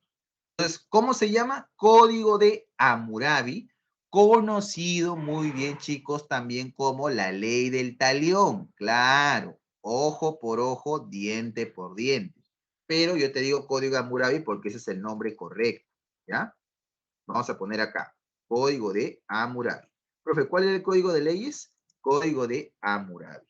Entonces, ¿cómo se llama? Código de Hammurabi, conocido muy bien, chicos, también como la ley del talión. Claro, ojo por ojo, diente por diente. Pero yo te digo código de Hammurabi porque ese es el nombre correcto, ¿ya? Vamos a poner acá, código de Hammurabi. Profe, ¿cuál es el código de leyes? Código de Hammurabi.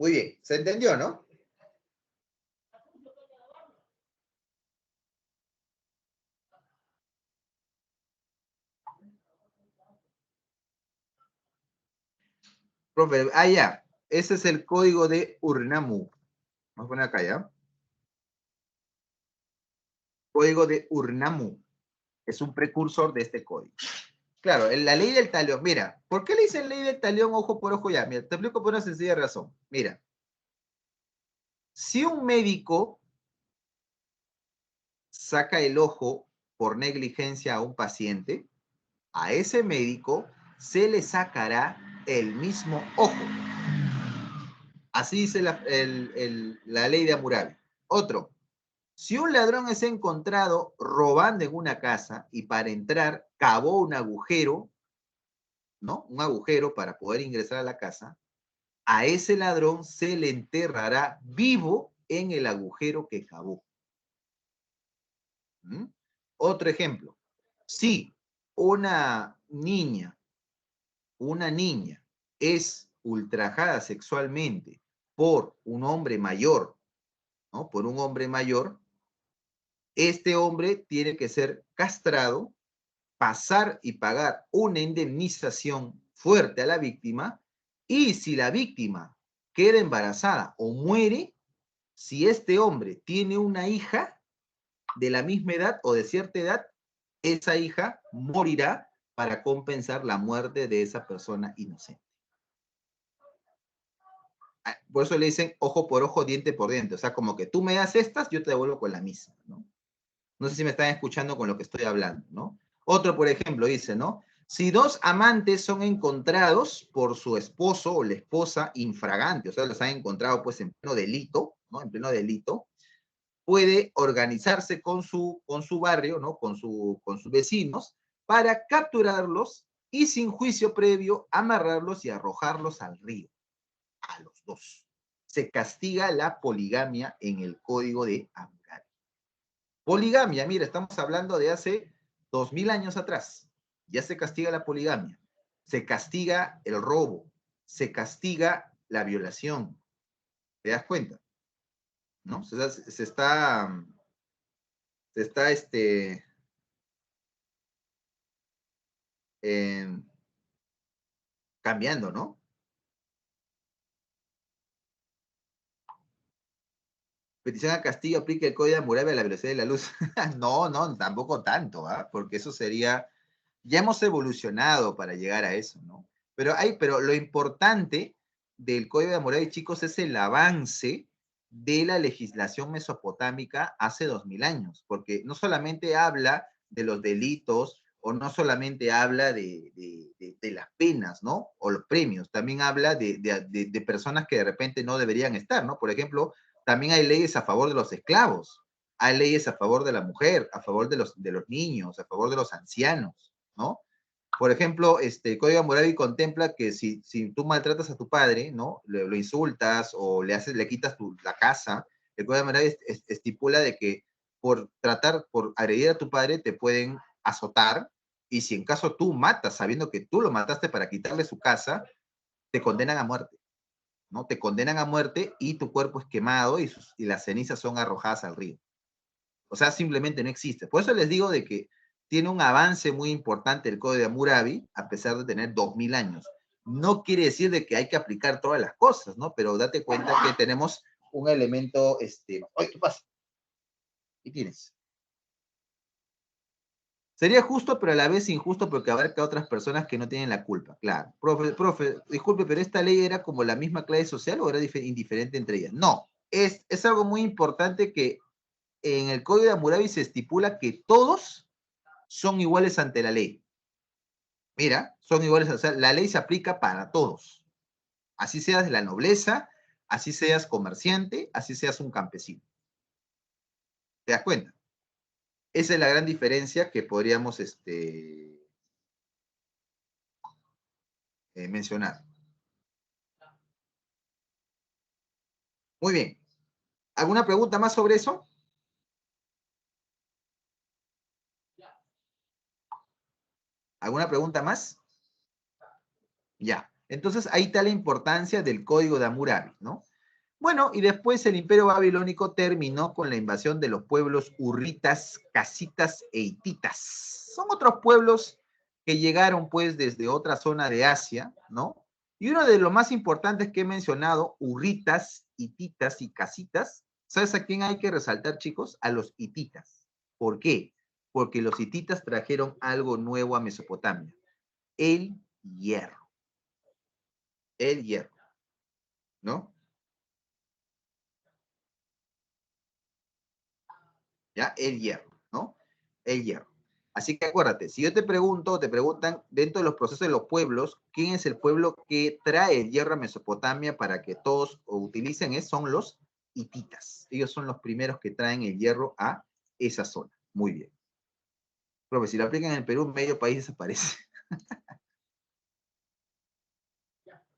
Muy bien, ¿se entendió, no? Profe, ya. Ese es el código de Urnamu. Vamos a poner acá, ¿ya? Código de Urnamu. Es un precursor de este código. Claro, la ley del talión. Mira, ¿por qué le dicen ley del talión ojo por ojo ya? Mira, te explico por una sencilla razón. Mira, si un médico saca el ojo por negligencia a un paciente, a ese médico se le sacará el mismo ojo. Así dice la ley de Hammurabi. Otro, si un ladrón es encontrado robando en una casa y para entrar cavó un agujero, ¿no? Un agujero para poder ingresar a la casa, a ese ladrón se le enterrará vivo en el agujero que cavó. ¿Mm? Otro ejemplo, si una niña es ultrajada sexualmente por un hombre mayor, ¿no? Por un hombre mayor, este hombre tiene que ser castrado, pasar y pagar una indemnización fuerte a la víctima, y si la víctima queda embarazada o muere, si este hombre tiene una hija de la misma edad o de cierta edad, esa hija morirá para compensar la muerte de esa persona inocente. Por eso le dicen ojo por ojo, diente por diente. O sea, como que tú me das estas, yo te devuelvo con la misma, ¿no? No sé si me están escuchando con lo que estoy hablando, ¿no? Otro, por ejemplo, dice, ¿no? Si dos amantes son encontrados por su esposo o la esposa infragante, o sea, los han encontrado pues en pleno delito, ¿no? En pleno delito, puede organizarse con su barrio, ¿no? Con sus vecinos, para capturarlos y sin juicio previo amarrarlos y arrojarlos al río, a los dos. se castiga la poligamia en el Código de Hammurabi. Poligamia, mira, estamos hablando de hace 2000 años atrás. Ya se castiga la poligamia, se castiga el robo, se castiga la violación. ¿Te das cuenta? ¿No? Se está eh, cambiando, ¿no? Petición a Castillo aplica el código de Hammurabi a la velocidad de la luz. No, no, tampoco tanto, ¿ah? Porque eso sería, ya hemos evolucionado para llegar a eso, ¿no? Pero lo importante del código de Hammurabi, chicos, es el avance de la legislación mesopotámica hace 2000 años, porque no solamente habla de los delitos o no solamente habla de las penas, ¿no? O los premios, también habla de personas que de repente no deberían estar, ¿no? Por ejemplo, también hay leyes a favor de los esclavos, hay leyes a favor de la mujer, a favor de los niños, a favor de los ancianos, ¿no? Por ejemplo, el Código Hammurabi contempla que si tú maltratas a tu padre, ¿no? Lo insultas o le quitas la casa, el Código Hammurabi estipula de que por agredir a tu padre te pueden azotar, y si en caso tú matas sabiendo que tú lo mataste para quitarle su casa, te condenan a muerte, ¿no? Te condenan a muerte y tu cuerpo es quemado y las cenizas son arrojadas al río. O sea, simplemente no existe. Por eso les digo de que tiene un avance muy importante el Código de Hammurabi, a pesar de tener 2000 años. No quiere decir de que hay que aplicar todas las cosas, ¿no? Pero date cuenta que tenemos un elemento, ¡ay, qué pasa! ¿Qué tienes? Sería justo, pero a la vez injusto porque abarca a otras personas que no tienen la culpa. Claro. Profe, disculpe, pero esta ley era como la misma clase social o era indiferente entre ellas. No, es algo muy importante que en el Código de Hammurabi se estipula que todos son iguales ante la ley. Mira, son iguales, o sea, la ley se aplica para todos. Así seas de la nobleza, así seas comerciante, así seas un campesino. ¿Te das cuenta? Esa es la gran diferencia que podríamos mencionar. Muy bien. ¿Alguna pregunta más sobre eso? ¿Alguna pregunta más? Ya. Entonces ahí está la importancia del Código de Hammurabi, ¿no? Bueno, y después el Imperio Babilónico terminó con la invasión de los pueblos hurritas, casitas e hititas. Son otros pueblos que llegaron pues desde otra zona de Asia, ¿no? Y uno de los más importantes que he mencionado, hurritas, hititas y casitas, ¿sabes a quién hay que resaltar, chicos? A los hititas. ¿Por qué? Porque los hititas trajeron algo nuevo a Mesopotamia, el hierro. El hierro, ¿no? ¿Ya? El hierro, ¿no? El hierro. Así que acuérdate, si yo te pregunto, te preguntan dentro de los procesos de los pueblos, ¿quién es el pueblo que trae el hierro a Mesopotamia para que todos utilicen? Son los hititas. Ellos son los primeros que traen el hierro a esa zona. Muy bien. Profe, si lo aplican en el Perú, medio país desaparece.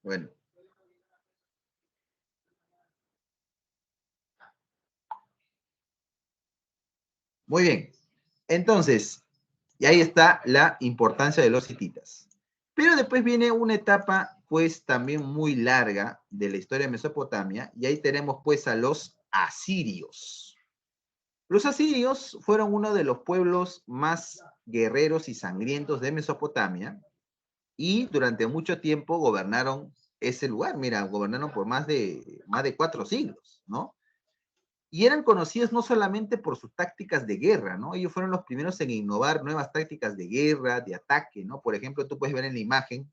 Bueno. Muy bien. Entonces, y ahí está la importancia de los hititas. Pero después viene una etapa, pues, también muy larga de la historia de Mesopotamia, y ahí tenemos, pues, a los asirios. Los asirios fueron uno de los pueblos más guerreros y sangrientos de Mesopotamia, y durante mucho tiempo gobernaron ese lugar. Mira, gobernaron por más de 4 siglos, ¿no? Y eran conocidos no solamente por sus tácticas de guerra, ¿no? Ellos fueron los primeros en innovar nuevas tácticas de guerra, de ataque, ¿no? Por ejemplo, tú puedes ver en la imagen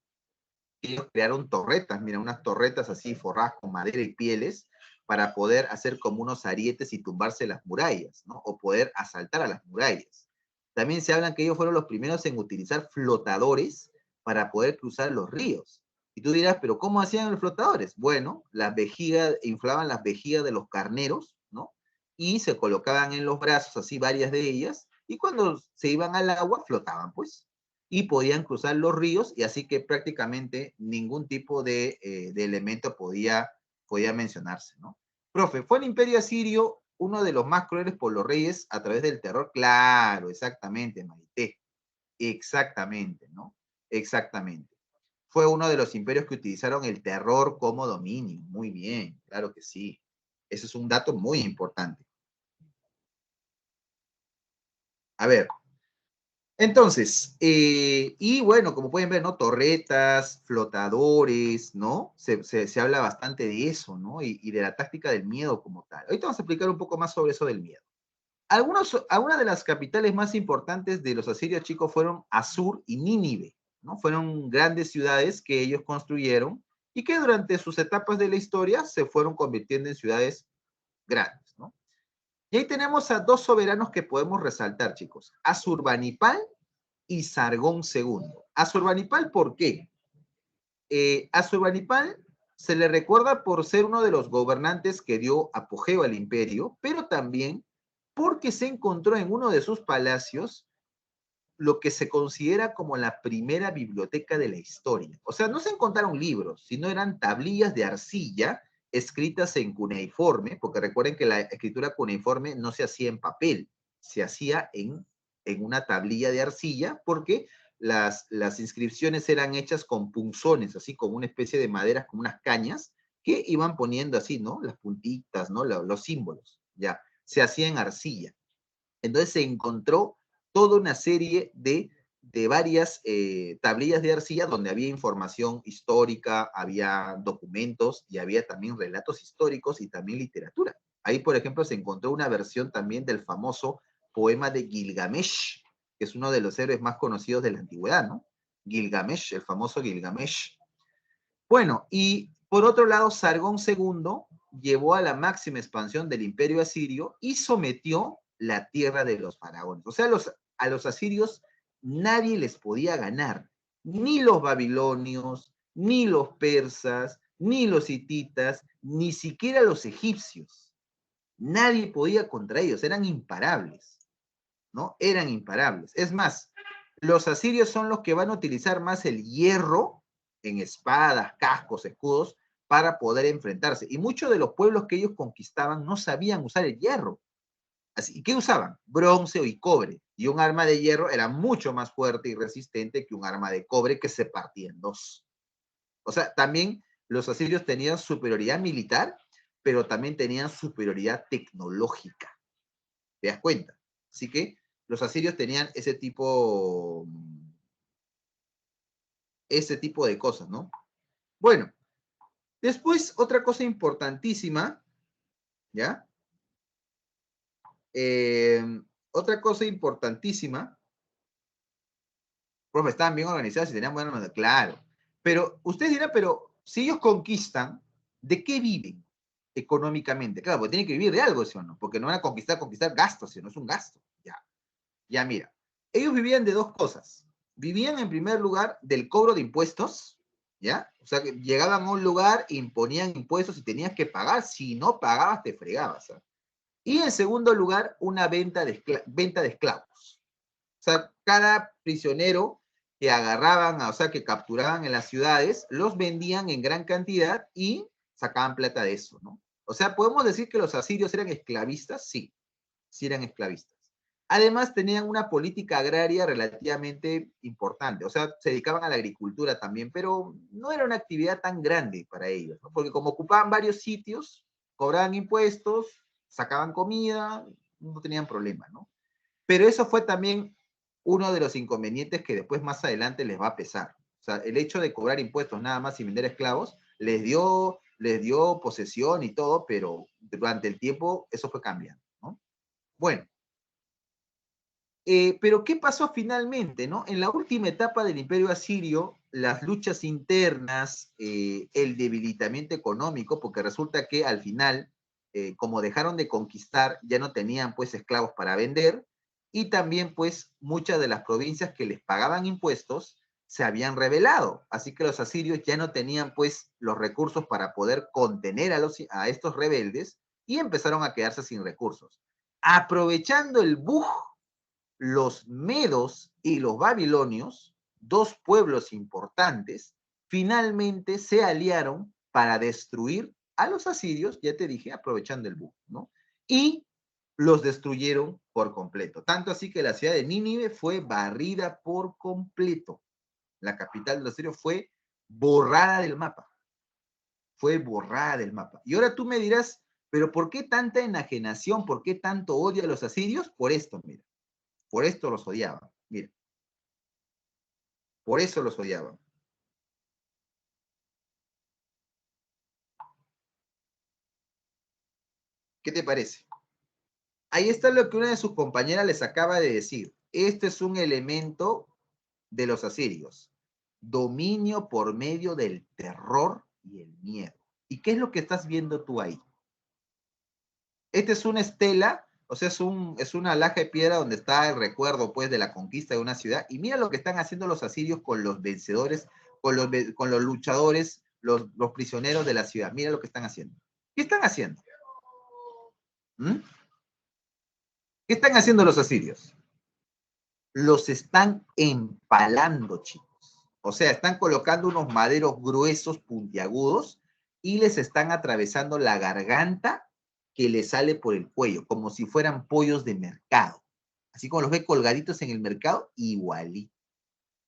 que ellos crearon torretas, mira, unas torretas así forradas con madera y pieles para poder hacer como unos arietes y tumbarse las murallas, ¿no? O poder asaltar a las murallas. También se hablan que ellos fueron los primeros en utilizar flotadores para poder cruzar los ríos. Y tú dirás, pero ¿cómo hacían los flotadores? Bueno, las vejigas, inflaban las vejigas de los carneros, ¿no? Y se colocaban en los brazos, así varias de ellas, y cuando se iban al agua, flotaban, pues, y podían cruzar los ríos, y así que prácticamente ningún tipo de elemento podía podía mencionarse, ¿no? Profe, ¿fue el imperio asirio uno de los más crueles por los reyes a través del terror? Claro, exactamente, Marité. Exactamente, ¿no? Exactamente. Fue uno de los imperios que utilizaron el terror como dominio. Muy bien, claro que sí. Ese es un dato muy importante. A ver, entonces, y bueno, como pueden ver, ¿no? Torretas, flotadores, ¿no? Se habla bastante de eso, ¿no? Y de la táctica del miedo como tal. Ahorita vamos a explicar un poco más sobre eso del miedo. Algunas de las capitales más importantes de los asirios chicos fueron Asur y Nínive, ¿no? Fueron grandes ciudades que ellos construyeron y que durante sus etapas de la historia se fueron convirtiendo en ciudades grandes, ¿no? Y ahí tenemos a dos soberanos que podemos resaltar, chicos. Asurbanipal y Sargón II. Asurbanipal, ¿por qué? Asurbanipal se le recuerda por ser uno de los gobernantes que dio apogeo al imperio, pero también porque se encontró en uno de sus palacios lo que se considera como la primera biblioteca de la historia. O sea, no se encontraron libros, sino eran tablillas de arcilla escritas en cuneiforme, porque recuerden que la escritura cuneiforme no se hacía en papel, se hacía en una tablilla de arcilla, porque las inscripciones eran hechas con punzones, así como una especie de maderas, como unas cañas, que iban poniendo así, ¿no? Las puntitas, ¿no? Los símbolos, ya. Se hacía en arcilla. Entonces se encontró toda una serie de varias tablillas de arcilla donde había información histórica, había documentos y había también relatos históricos y también literatura. Ahí, por ejemplo, se encontró una versión también del famoso poema de Gilgamesh, que es uno de los héroes más conocidos de la antigüedad, ¿no? Gilgamesh, el famoso Gilgamesh. Bueno, y por otro lado, Sargón II llevó a la máxima expansión del imperio asirio y sometió la tierra de los faraones. O sea, a los asirios nadie les podía ganar, ni los babilonios, ni los persas, ni los hititas, ni siquiera los egipcios. Nadie podía contra ellos, eran imparables, ¿no? Eran imparables. Es más, los asirios son los que van a utilizar más el hierro en espadas, cascos, escudos, para poder enfrentarse. Y muchos de los pueblos que ellos conquistaban no sabían usar el hierro. Así, ¿qué usaban? Bronce y cobre. Y un arma de hierro era mucho más fuerte y resistente que un arma de cobre que se partía en dos. O sea, también los asirios tenían superioridad militar, pero también tenían superioridad tecnológica. ¿Te das cuenta? Así que los asirios tenían ese tipo de cosas, ¿no? Bueno, después otra cosa importantísima, ¿ya? Eh, Otra cosa importantísima, profe, estaban bien organizados y tenían buena mano, claro. Pero ustedes dirán, pero si ellos conquistan, ¿de qué viven económicamente? Claro, porque tienen que vivir de algo, ¿sí o no? Porque no van a conquistar gastos, sino es un gasto. Ya, ya mira. Ellos vivían de dos cosas. Vivían en primer lugar del cobro de impuestos, ¿ya? O sea, que llegaban a un lugar, imponían impuestos y tenías que pagar. Si no pagabas, te fregabas. ¿Eh? Y en segundo lugar, una venta de esclavos. O sea, cada prisionero que agarraban, o sea, que capturaban en las ciudades, los vendían en gran cantidad y sacaban plata de eso, ¿no? O sea, ¿podemos decir que los asirios eran esclavistas? Sí, sí eran esclavistas. Además, tenían una política agraria relativamente importante, o sea, se dedicaban a la agricultura también, pero no era una actividad tan grande para ellos, ¿no? Porque como ocupaban varios sitios, cobraban impuestos, sacaban comida, no tenían problema, ¿no? Pero eso fue también uno de los inconvenientes que después más adelante les va a pesar. O sea, el hecho de cobrar impuestos nada más y vender esclavos les dio posesión y todo, pero durante el tiempo eso fue cambiando, ¿no? Bueno, pero ¿qué pasó finalmente, no? En la última etapa del Imperio Asirio, las luchas internas, el debilitamiento económico, porque resulta que al final, como dejaron de conquistar, ya no tenían pues esclavos para vender, y también pues muchas de las provincias que les pagaban impuestos se habían rebelado, así que los asirios ya no tenían pues los recursos para poder contener a estos rebeldes y empezaron a quedarse sin recursos. Aprovechando el bug, los medos y los babilonios, dos pueblos importantes, finalmente se aliaron para destruir a los asirios, ya te dije, aprovechando el bug, ¿no? Y los destruyeron por completo. Tanto así que la ciudad de Nínive fue barrida por completo. La capital de los asirios fue borrada del mapa. Fue borrada del mapa. Y ahora tú me dirás, pero ¿por qué tanta enajenación? ¿Por qué tanto odio a los asirios? Por esto, mira. Por esto los odiaban. Mira. Por eso los odiaban. ¿Qué te parece? Ahí está lo que una de sus compañeras les acaba de decir. Este es un elemento de los asirios. Dominio por medio del terror y el miedo. ¿Y qué es lo que estás viendo tú ahí? Esta es una estela, o sea, es una laja de piedra donde está el recuerdo, pues, de la conquista de una ciudad. Y mira lo que están haciendo los asirios con los vencedores, con los luchadores, los prisioneros de la ciudad. Mira lo que están haciendo. ¿Qué están haciendo? ¿Mm? ¿Qué están haciendo los asirios? Los están empalando, chicos. O sea, están colocando unos maderos gruesos, puntiagudos, y les están atravesando la garganta que les sale por el cuello, como si fueran pollos de mercado. Así como los ve colgaditos en el mercado, igualito.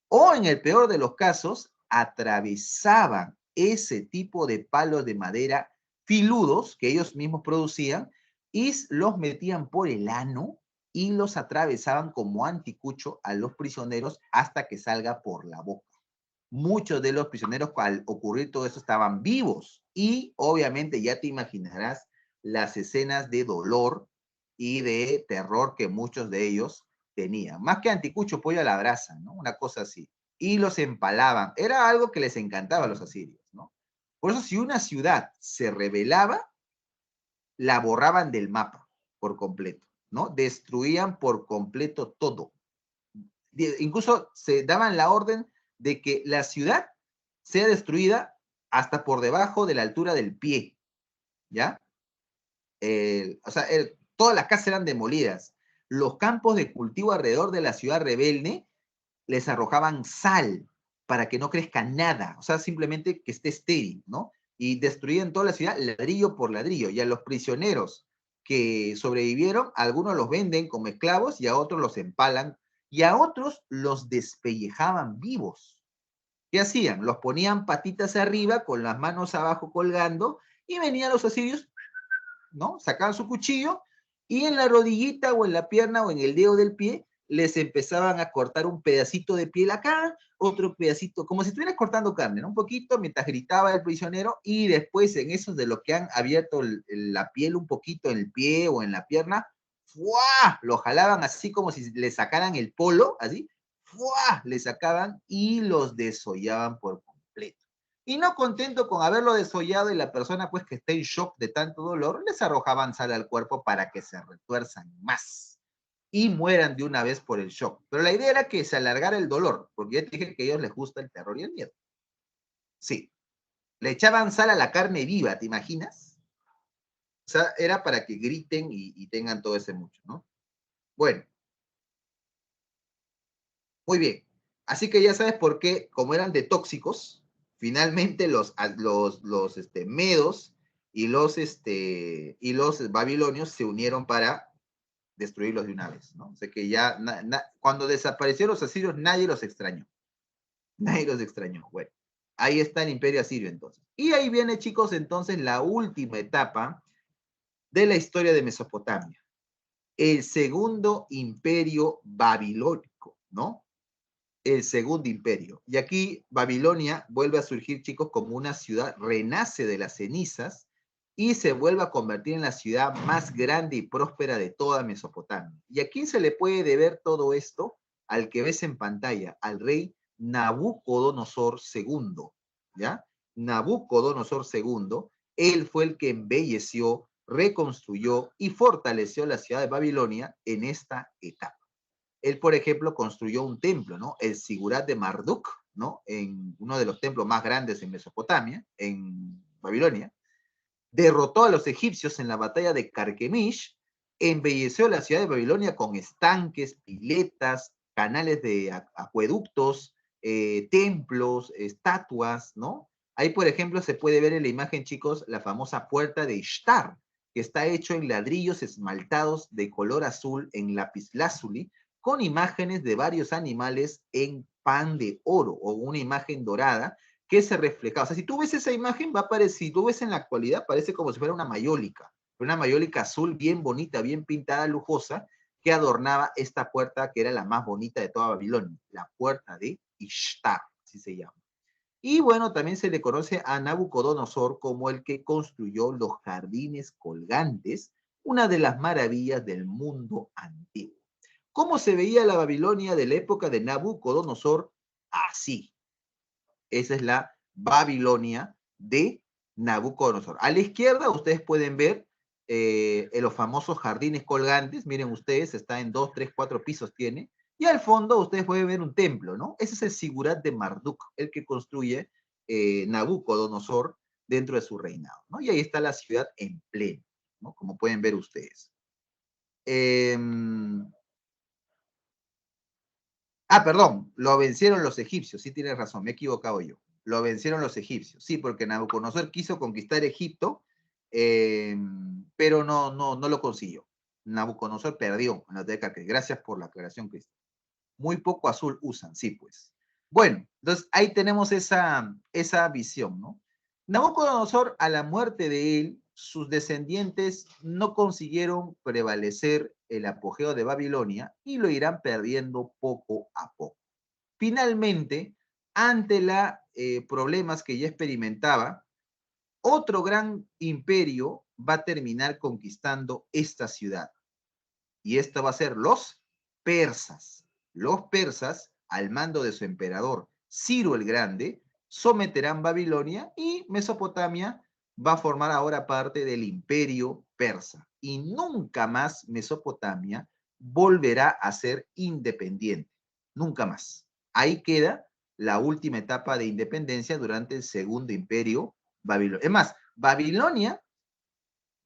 O en el peor de los casos, atravesaban ese tipo de palos de madera filudos que ellos mismos producían y los metían por el ano y los atravesaban como anticucho a los prisioneros hasta que salga por la boca. Muchos de los prisioneros, al ocurrir todo eso, estaban vivos y obviamente ya te imaginarás las escenas de dolor y de terror que muchos de ellos tenían. Más que anticucho, pollo a la brasa, ¿no? Una cosa así. Y los empalaban. Era algo que les encantaba a los asirios, ¿no? Por eso, si una ciudad se rebelaba, la borraban del mapa por completo, ¿no? Destruían por completo todo. Incluso se daban la orden de que la ciudad sea destruida hasta por debajo de la altura del pie, ¿ya? O sea, todas las casas eran demolidas. Los campos de cultivo alrededor de la ciudad rebelde les arrojaban sal para que no crezca nada, o sea, simplemente que esté estéril, ¿no? Y destruían toda la ciudad ladrillo por ladrillo. Y a los prisioneros que sobrevivieron, algunos los venden como esclavos y a otros los empalan y a otros los despellejaban vivos. ¿Qué hacían? Los ponían patitas arriba con las manos abajo colgando y venían los asirios, ¿no? Sacaban su cuchillo y en la rodillita o en la pierna o en el dedo del pie les empezaban a cortar un pedacito de piel acá, otro pedacito, como si estuvieras cortando carne, ¿no? Un poquito mientras gritaba el prisionero y después en esos de los que han abierto la piel un poquito en el pie o en la pierna, ¡fua! Lo jalaban así como si le sacaran el polo, así, ¡fua! Le sacaban y los desollaban por completo. Y no contento con haberlo desollado y la persona pues que está en shock de tanto dolor, les arrojaban sal al cuerpo para que se retuerzan más y mueran de una vez por el shock. Pero la idea era que se alargara el dolor, porque ya te dije que a ellos les gusta el terror y el miedo. Sí, le echaban sal a la carne viva, ¿te imaginas? O sea, era para que griten y tengan todo ese mucho, ¿no? Bueno, muy bien. Así que ya sabes por qué, como eran de tóxicos, finalmente los medos y los babilonios se unieron para destruirlos de una vez, ¿no? O sea que ya, cuando desaparecieron los asirios, nadie los extrañó. Nadie los extrañó. Bueno, ahí está el imperio asirio entonces. Y ahí viene, chicos, entonces la última etapa de la historia de Mesopotamia. El segundo imperio babilónico, ¿no? El segundo imperio. Y aquí Babilonia vuelve a surgir, chicos, como una ciudad, renace de las cenizas y se vuelve a convertir en la ciudad más grande y próspera de toda Mesopotamia. ¿Y a quién se le puede deber todo esto? Al que ves en pantalla, al rey Nabucodonosor II, ¿ya? Nabucodonosor II, él fue el que embelleció, reconstruyó y fortaleció la ciudad de Babilonia en esta etapa. Él, por ejemplo, construyó un templo, ¿no? El Sigurat de Marduk, ¿no? En uno de los templos más grandes en Mesopotamia, en Babilonia. Derrotó a los egipcios en la batalla de Carquemish, embelleció la ciudad de Babilonia con estanques, piletas, canales de acueductos, templos, estatuas, ¿no? Ahí, por ejemplo, se puede ver en la imagen, chicos, la famosa puerta de Ishtar, que está hecho en ladrillos esmaltados de color azul en lapislázuli, con imágenes de varios animales en pan de oro, o una imagen dorada que se refleja. O sea, si tú ves esa imagen, va a parecer, si tú ves en la actualidad, parece como si fuera una mayólica azul bien bonita, bien pintada, lujosa, que adornaba esta puerta que era la más bonita de toda Babilonia, la puerta de Ishtar, así se llama. Y bueno, también se le conoce a Nabucodonosor como el que construyó los jardines colgantes, una de las maravillas del mundo antiguo. ¿Cómo se veía la Babilonia de la época de Nabucodonosor? Así. Esa es la Babilonia de Nabucodonosor. A la izquierda ustedes pueden ver los famosos jardines colgantes. Miren ustedes, está en 2, 3, 4 pisos tiene. Y al fondo ustedes pueden ver un templo, ¿no? Ese es el Sigurat de Marduk, el que construye Nabucodonosor dentro de su reinado, ¿no? Y ahí está la ciudad en pleno, ¿no? Como pueden ver ustedes. Eh, perdón, lo vencieron los egipcios, sí tienes razón, me he equivocado yo. Lo vencieron los egipcios, sí, porque Nabucodonosor quiso conquistar Egipto, pero no lo consiguió. Nabucodonosor perdió en la década. Gracias por la aclaración, Cristian. Muy poco azul usan, sí, pues. Bueno, entonces ahí tenemos esa visión, ¿no? Nabucodonosor, a la muerte de él, sus descendientes no consiguieron prevalecer el apogeo de Babilonia y lo irán perdiendo poco a poco. Finalmente, ante los problemas que ya experimentaba, otro gran imperio va a terminar conquistando esta ciudad. Y esto va a ser los persas. Los persas, al mando de su emperador Ciro el Grande, someterán Babilonia y Mesopotamia va a formar ahora parte del imperio persa. Y nunca más Mesopotamia volverá a ser independiente. Nunca más. Ahí queda la última etapa de independencia durante el segundo imperio babilonio. Es más, Babilonia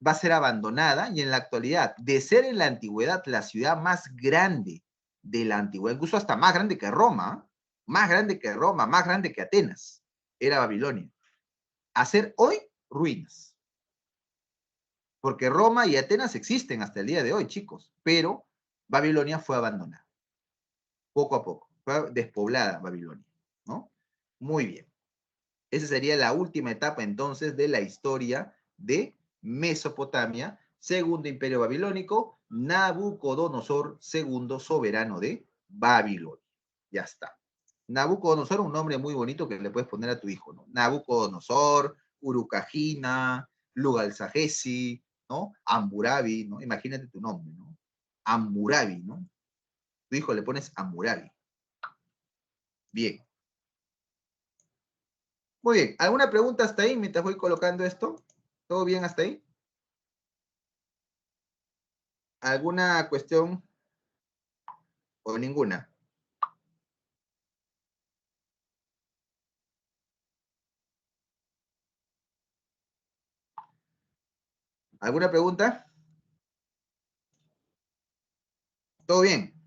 va a ser abandonada y en la actualidad, de ser en la antigüedad la ciudad más grande de la antigüedad, incluso hasta más grande que Roma, más grande que Roma, más grande que Atenas, era Babilonia. A ser hoy ruinas. Porque Roma y Atenas existen hasta el día de hoy, chicos, pero Babilonia fue abandonada. Poco a poco. Fue despoblada Babilonia, ¿no? Muy bien. Esa sería la última etapa entonces de la historia de Mesopotamia, segundo imperio babilónico, Nabucodonosor, segundo soberano de Babilonia. Ya está. Nabucodonosor, un nombre muy bonito que le puedes poner a tu hijo, ¿no? Nabucodonosor, Urukagina, Lugalsagesi, ¿no? Amburabi, ¿no? Imagínate tu nombre, ¿no? Amburabi, ¿no? Tu hijo le pones Amburabi. Bien. Muy bien. ¿Alguna pregunta hasta ahí mientras voy colocando esto? ¿Todo bien hasta ahí? ¿Alguna cuestión o ninguna? ¿Alguna pregunta? ¿Todo bien?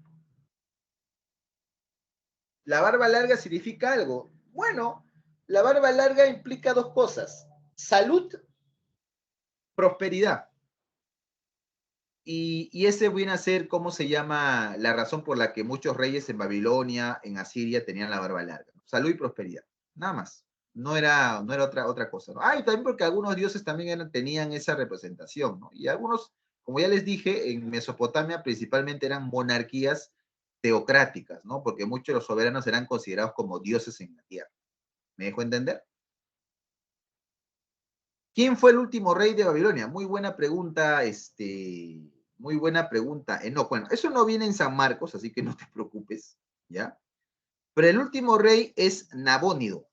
¿La barba larga significa algo? Bueno, la barba larga implica dos cosas: salud, prosperidad. Y ese viene a ser, ¿cómo se llama? La razón por la que muchos reyes en Babilonia, en Asiria, tenían la barba larga. Salud y prosperidad. Nada más. No era otra cosa, ¿no? Y también porque algunos dioses también tenían esa representación, ¿no? Y algunos, como ya les dije, en Mesopotamia principalmente eran monarquías teocráticas, ¿no? Porque muchos de los soberanos eran considerados como dioses en la tierra. ¿Me dejo entender? ¿Quién fue el último rey de Babilonia? Muy buena pregunta, muy buena pregunta. No, bueno, eso no viene en San Marcos, así que no te preocupes, ¿ya? Pero el último rey es Nabónido,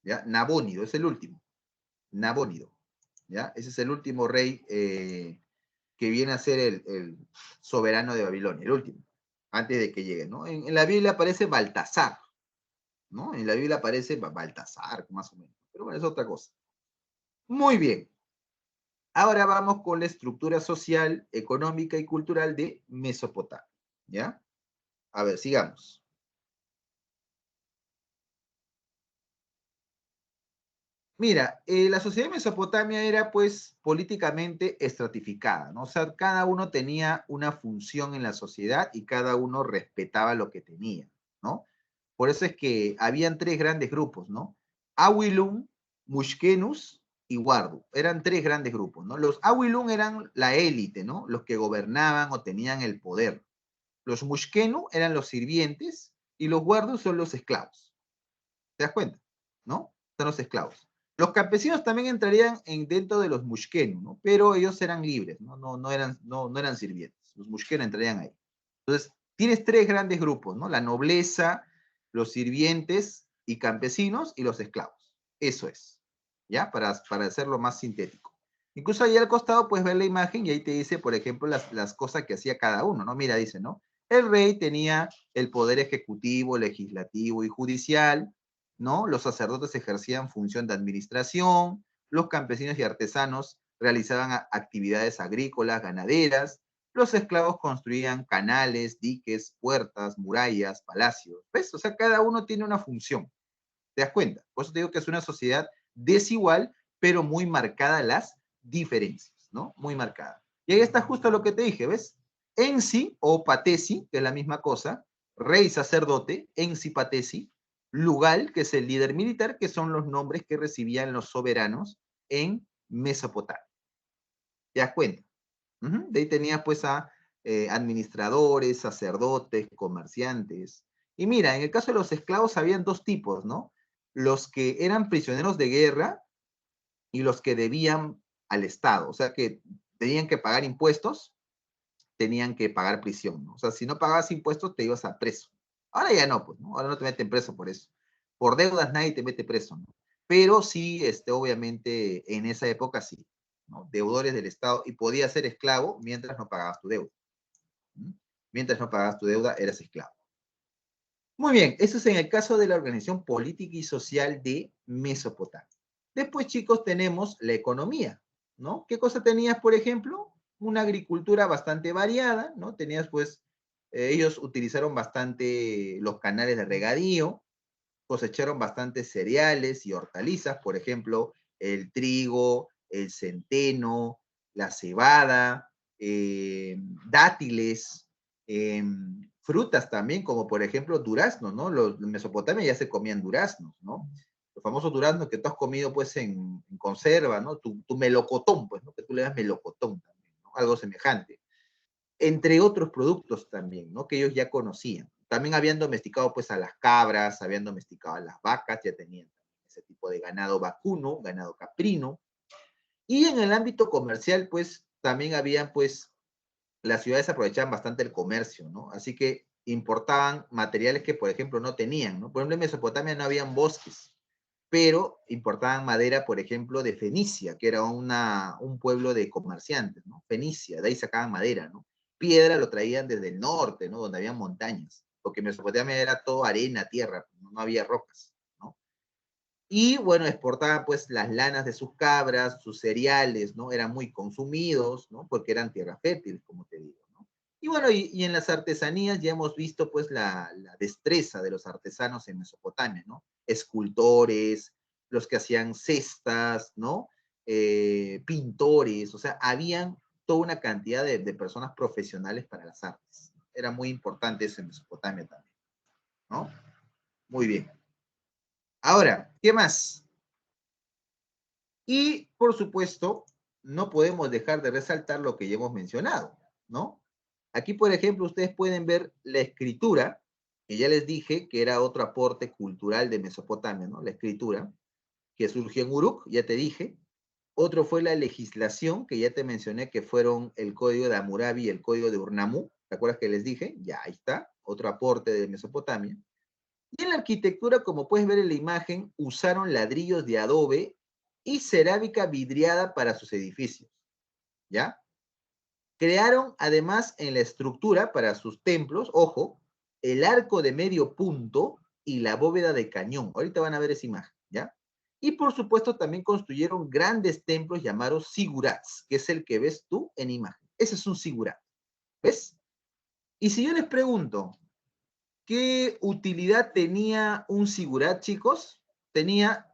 ¿ya? Nabónido es el último, Nabónido, ¿ya? Ese es el último rey que viene a ser el soberano de Babilonia, el último, antes de que llegue, ¿no? En la Biblia aparece Baltasar, ¿no? En la Biblia aparece Baltasar, más o menos, pero bueno, es otra cosa. Muy bien. Ahora vamos con la estructura social, económica y cultural de Mesopotamia, ¿ya? A ver, sigamos. Mira, la sociedad de Mesopotamia era pues políticamente estratificada, ¿no? O sea, cada uno tenía una función en la sociedad y cada uno respetaba lo que tenía, ¿no? Por eso es que habían tres grandes grupos, ¿no? Awilum, Mushkenus y Wardu. Eran tres grandes grupos, ¿no? Los Awilum eran la élite, ¿no? Los que gobernaban o tenían el poder. Los Mushkenu eran los sirvientes y los Wardu son los esclavos. ¿Te das cuenta? ¿No? Son los esclavos. Los campesinos también entrarían dentro de los mushkenu, ¿no? Pero ellos eran libres, ¿no? No eran sirvientes. Los mushkenu entrarían ahí. Entonces, tienes tres grandes grupos, ¿no? La nobleza, los sirvientes y campesinos y los esclavos. Eso es, ¿ya? Para hacerlo más sintético. Incluso ahí al costado puedes ver la imagen y ahí te dice, por ejemplo, las cosas que hacía cada uno, ¿no? Mira, dice, ¿no? El rey tenía el poder ejecutivo, legislativo y judicial, ¿no? Los sacerdotes ejercían función de administración, los campesinos y artesanos realizaban actividades agrícolas, ganaderas, los esclavos construían canales, diques, puertas, murallas, palacios. ¿Ves? O sea, cada uno tiene una función. ¿Te das cuenta? Por eso te digo que es una sociedad desigual, pero muy marcada las diferencias, ¿no? Muy marcada. Y ahí está justo lo que te dije, ¿ves? Ensi o patesi, que es la misma cosa, rey sacerdote, ensi patesi, Lugal, que es el líder militar, que son los nombres que recibían los soberanos en Mesopotamia. ¿Te das cuenta? De ahí tenías pues a administradores, sacerdotes, comerciantes. Y mira, en el caso de los esclavos habían dos tipos, ¿no? Los que eran prisioneros de guerra y los que debían al Estado, o sea que tenían que pagar impuestos, tenían que pagar prisión, ¿no? O sea, si no pagabas impuestos te ibas a preso. Ahora ya no, pues, ¿no? Ahora no te meten preso por eso. Por deudas nadie te mete preso, ¿no? Pero sí, obviamente, en esa época sí, ¿no? Deudores del Estado y podías ser esclavo mientras no pagabas tu deuda. ¿Mm? Mientras no pagabas tu deuda, eras esclavo. Muy bien, eso es en el caso de la organización política y social de Mesopotamia. Después, chicos, tenemos la economía, ¿no? ¿Qué cosa tenías, por ejemplo? Una agricultura bastante variada, ¿no? Tenías, pues, ellos utilizaron bastante los canales de regadío, cosecharon bastantes cereales y hortalizas, por ejemplo, el trigo, el centeno, la cebada, dátiles, frutas también, como por ejemplo duraznos, ¿no? Los en Mesopotamia ya se comían duraznos, ¿no? Los famosos duraznos que tú has comido pues en conserva, ¿no? Tu melocotón, pues, ¿no? Que tú le das melocotón también, ¿no? Algo semejante entre otros productos también, ¿no? Que ellos ya conocían. También habían domesticado pues a las cabras, habían domesticado a las vacas, ya tenían ese tipo de ganado vacuno, ganado caprino. Y en el ámbito comercial, pues también habían pues, las ciudades aprovechaban bastante el comercio, ¿no? Así que importaban materiales que, por ejemplo, no tenían, ¿no? Por ejemplo, en Mesopotamia no habían bosques, pero importaban madera, por ejemplo, de Fenicia, que era un pueblo de comerciantes, ¿no? Fenicia, de ahí sacaban madera, ¿no? Piedra lo traían desde el norte, ¿no? Donde había montañas, porque Mesopotamia era todo arena, tierra, no había rocas, ¿no? Y bueno, exportaban pues las lanas de sus cabras, sus cereales, ¿no? Eran muy consumidos, ¿no? Porque eran tierra fértil, como te digo, ¿no? Y bueno, y en las artesanías ya hemos visto pues la destreza de los artesanos en Mesopotamia, ¿no? Escultores, los que hacían cestas, ¿no? Pintores, o sea, habían toda una cantidad de personas profesionales para las artes. Era muy importante eso en Mesopotamia también, ¿no? Muy bien. Ahora, ¿qué más? Y, por supuesto, no podemos dejar de resaltar lo que ya hemos mencionado, ¿no? Aquí, por ejemplo, ustedes pueden ver la escritura, que ya les dije que era otro aporte cultural de Mesopotamia, ¿no? La escritura, que surgió en Uruk, ya te dije. Otro fue la legislación, que ya te mencioné que fueron el código de Hammurabi y el código de Urnamú. ¿Te acuerdas que les dije? Ya, ahí está, otro aporte de Mesopotamia. Y en la arquitectura, como puedes ver en la imagen, usaron ladrillos de adobe y cerámica vidriada para sus edificios, ¿ya? Crearon además en la estructura para sus templos, ojo, el arco de medio punto y la bóveda de cañón. Ahorita van a ver esa imagen, ¿ya? Y por supuesto también construyeron grandes templos llamados sigurats, que es el que ves tú en imagen. Ese es un sigurat, ¿ves? Y si yo les pregunto, ¿qué utilidad tenía un sigurat, chicos? Tenía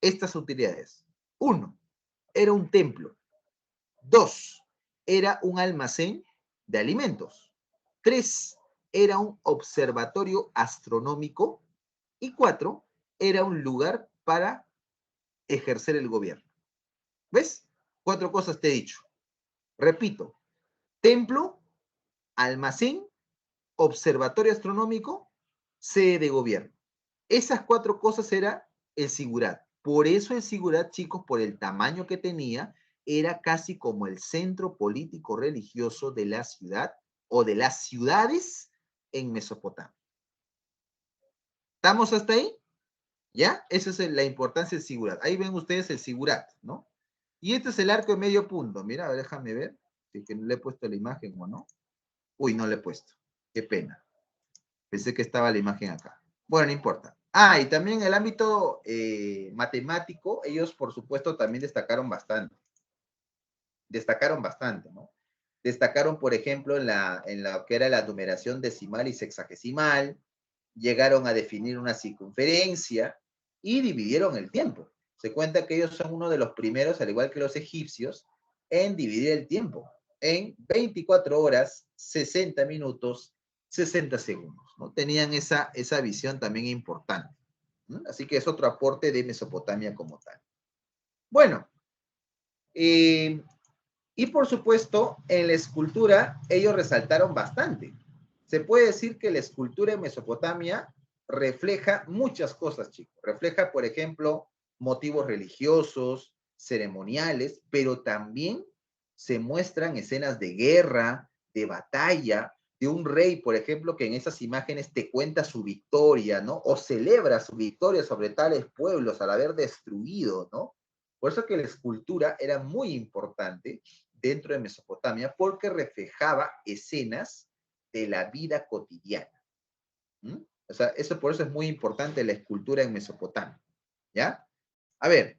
estas utilidades. 1, era un templo. 2, era un almacén de alimentos. 3, era un observatorio astronómico. Y 4, era un lugar para ejercer el gobierno. ¿Ves? 4 cosas te he dicho. Repito, templo, almacén, observatorio astronómico, sede de gobierno. Esas 4 cosas era el Sigurat. Por eso el Sigurat, chicos, por el tamaño que tenía, era casi como el centro político religioso de la ciudad o de las ciudades en Mesopotamia. ¿Estamos hasta ahí? ¿Ya? Esa es la importancia del Sigurat. Ahí ven ustedes el Sigurat, ¿no? Y este es el arco de medio punto. Mira, a ver, déjame ver si que le he puesto la imagen o no. Uy, no le he puesto. Qué pena. Pensé que estaba la imagen acá. Bueno, no importa. Ah, y también en el ámbito matemático, ellos, por supuesto, también destacaron bastante. Destacaron bastante, ¿no? Destacaron, por ejemplo, en la que era la numeración decimal y sexagesimal, llegaron a definir una circunferencia y dividieron el tiempo. Se cuenta que ellos son uno de los primeros, al igual que los egipcios, en dividir el tiempo en 24 horas, 60 minutos, 60 segundos, ¿no? Tenían esa visión también importante, ¿no? Así que es otro aporte de Mesopotamia como tal. Bueno, y por supuesto, en la escultura ellos resaltaron bastante. Se puede decir que la escultura en Mesopotamia refleja muchas cosas, chicos. Refleja, por ejemplo, motivos religiosos, ceremoniales, pero también se muestran escenas de guerra, de batalla, de un rey, por ejemplo, que en esas imágenes te cuenta su victoria, ¿no? O celebra su victoria sobre tales pueblos al haber destruido, ¿no? Por eso que la escultura era muy importante dentro de Mesopotamia porque reflejaba escenas de la vida cotidiana. ¿Mm? O sea, eso por eso es muy importante la escultura en Mesopotamia. ¿Ya? A ver,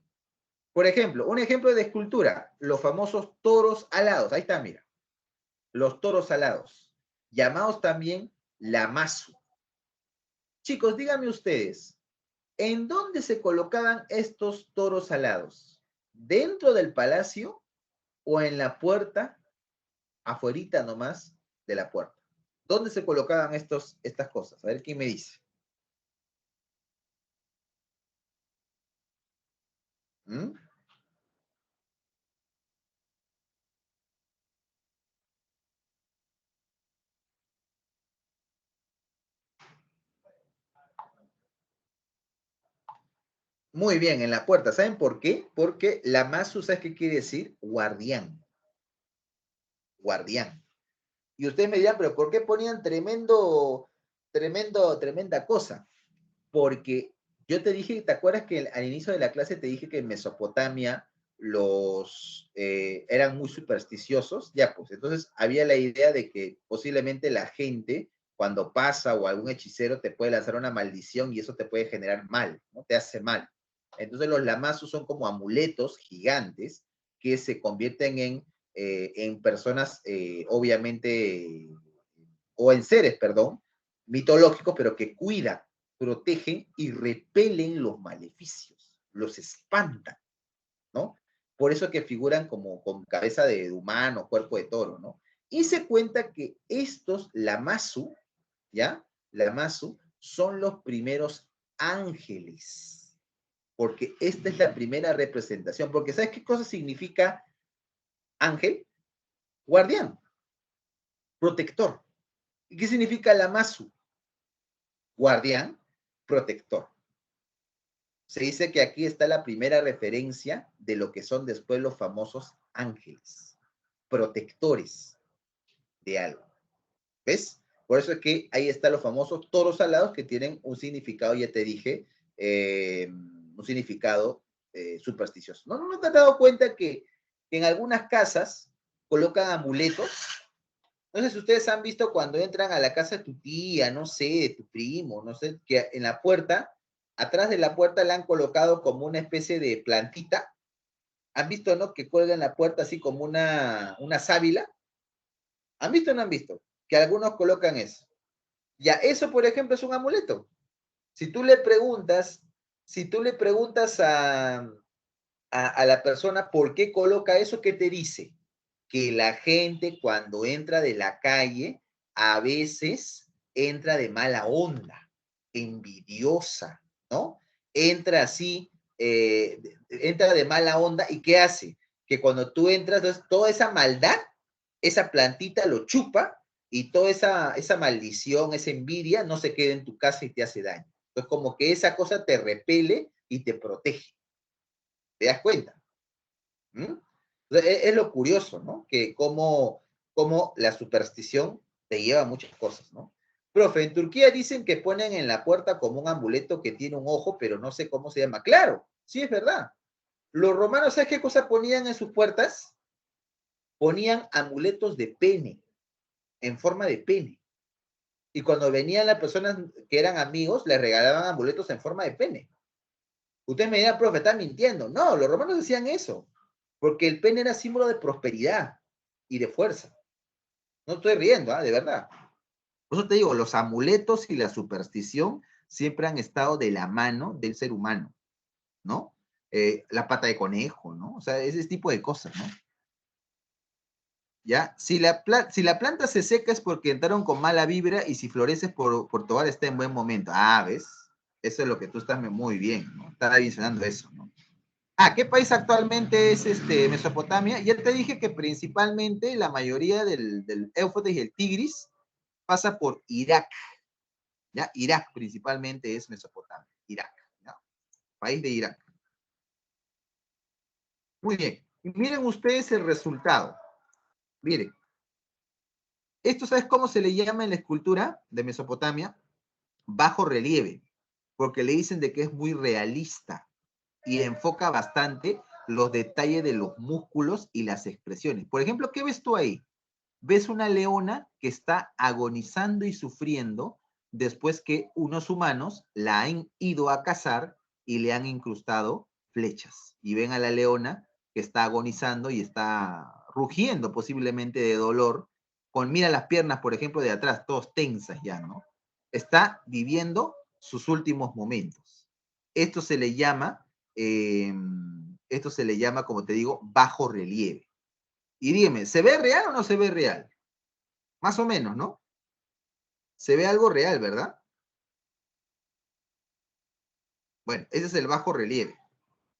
por ejemplo, un ejemplo de escultura, los famosos toros alados. Ahí está, mira. Los toros alados, llamados también lamazu. Chicos, díganme ustedes, ¿en dónde se colocaban estos toros alados? ¿Dentro del palacio o en la puerta, afuerita nomás de la puerta? ¿Dónde se colocaban estas cosas? A ver quién me dice. ¿Mm? Muy bien, en la puerta. ¿Saben por qué? Porque la masu, ¿sabes qué quiere decir? Guardián. Guardián. Y ustedes me dirán, pero ¿por qué ponían tremenda cosa? Porque yo te dije, ¿te acuerdas que al inicio de la clase te dije que en Mesopotamia los eran muy supersticiosos? Ya, pues entonces había la idea de que posiblemente la gente, cuando pasa o algún hechicero te puede lanzar una maldición y eso te puede generar mal, ¿no? Te hace mal. Entonces los lamazus son como amuletos gigantes que se convierten en personas, obviamente, o en seres, perdón, mitológicos, pero que cuidan, protegen y repelen los maleficios, los espantan, ¿no? Por eso que figuran como con cabeza de humano, cuerpo de toro, ¿no? Y se cuenta que estos lamazu, ¿ya? Lamazu son los primeros ángeles, porque esta es la primera representación, porque ¿sabes qué cosa significa ángel? Guardián, protector. ¿Y qué significa lamazu? Guardián, protector. Se dice que aquí está la primera referencia de lo que son después los famosos ángeles, protectores de algo. ¿Ves? Por eso es que ahí están los famosos toros alados que tienen un significado, ya te dije, un significado supersticioso. ¿No te has dado cuenta que en algunas casas colocan amuletos? No sé si ustedes han visto cuando entran a la casa de tu tía, no sé, de tu primo, no sé, que en la puerta, atrás de la puerta le han colocado como una especie de plantita. ¿Han visto, no? Que cuelga en la puerta así como una sábila. ¿Han visto o no han visto? Que algunos colocan eso. Ya, eso, por ejemplo, es un amuleto. Si tú le preguntas Si tú le preguntas a la persona por qué coloca eso, ¿qué te dice? Que la gente cuando entra de la calle, a veces entra de mala onda, envidiosa, ¿no? Entra así, entra de mala onda y ¿qué hace? Que cuando tú entras, entonces, toda esa maldad, esa plantita lo chupa y toda esa maldición, esa envidia no se queda en tu casa y te hace daño. Entonces como que esa cosa te repele y te protege. ¿Te das cuenta? ¿Mm? Es lo curioso, ¿no? Que cómo la superstición te lleva a muchas cosas, ¿no? Profe, en Turquía dicen que ponen en la puerta como un amuleto que tiene un ojo, pero no sé cómo se llama. Claro, sí es verdad. Los romanos, ¿sabes qué cosa ponían en sus puertas? Ponían amuletos de pene, en forma de pene. Y cuando venían las personas que eran amigos, les regalaban amuletos en forma de pene. Usted me dirá, profe, está mintiendo. No, los romanos decían eso, porque el pene era símbolo de prosperidad y de fuerza. No estoy riendo, de verdad. Por eso te digo, los amuletos y la superstición siempre han estado de la mano del ser humano, ¿no? La pata de conejo, ¿no? O sea, ese tipo de cosas, ¿no? ¿Ya? Si la planta se seca es porque entraron con mala vibra y si florece por tobar está en buen momento. Ah, ¿ves? Eso es lo que tú estás muy bien, ¿no? Estás mencionando eso, ¿no? Ah, ¿qué país actualmente es Mesopotamia? Ya te dije que principalmente la mayoría del Éufrates y el Tigris pasa por Irak, ¿ya? Irak principalmente es Mesopotamia, Irak, ¿ya? País de Irak. Muy bien. Y miren ustedes el resultado. Miren, esto, ¿sabes cómo se le llama en la escultura de Mesopotamia? Bajo relieve, porque le dicen de que es muy realista y enfoca bastante los detalles de los músculos y las expresiones. Por ejemplo, ¿qué ves tú ahí? Ves una leona que está agonizando y sufriendo después que unos humanos la han ido a cazar y le han incrustado flechas. Y ven a la leona que está agonizando y está rugiendo posiblemente de dolor, mira las piernas, por ejemplo, de atrás, todos tensas ya, ¿no? Está viviendo sus últimos momentos. Esto se le llama, eh, esto se le llama, como te digo, bajo relieve. Y dígame, ¿se ve real o no se ve real? Más o menos, ¿no? Se ve algo real, ¿verdad? Bueno, ese es el bajo relieve.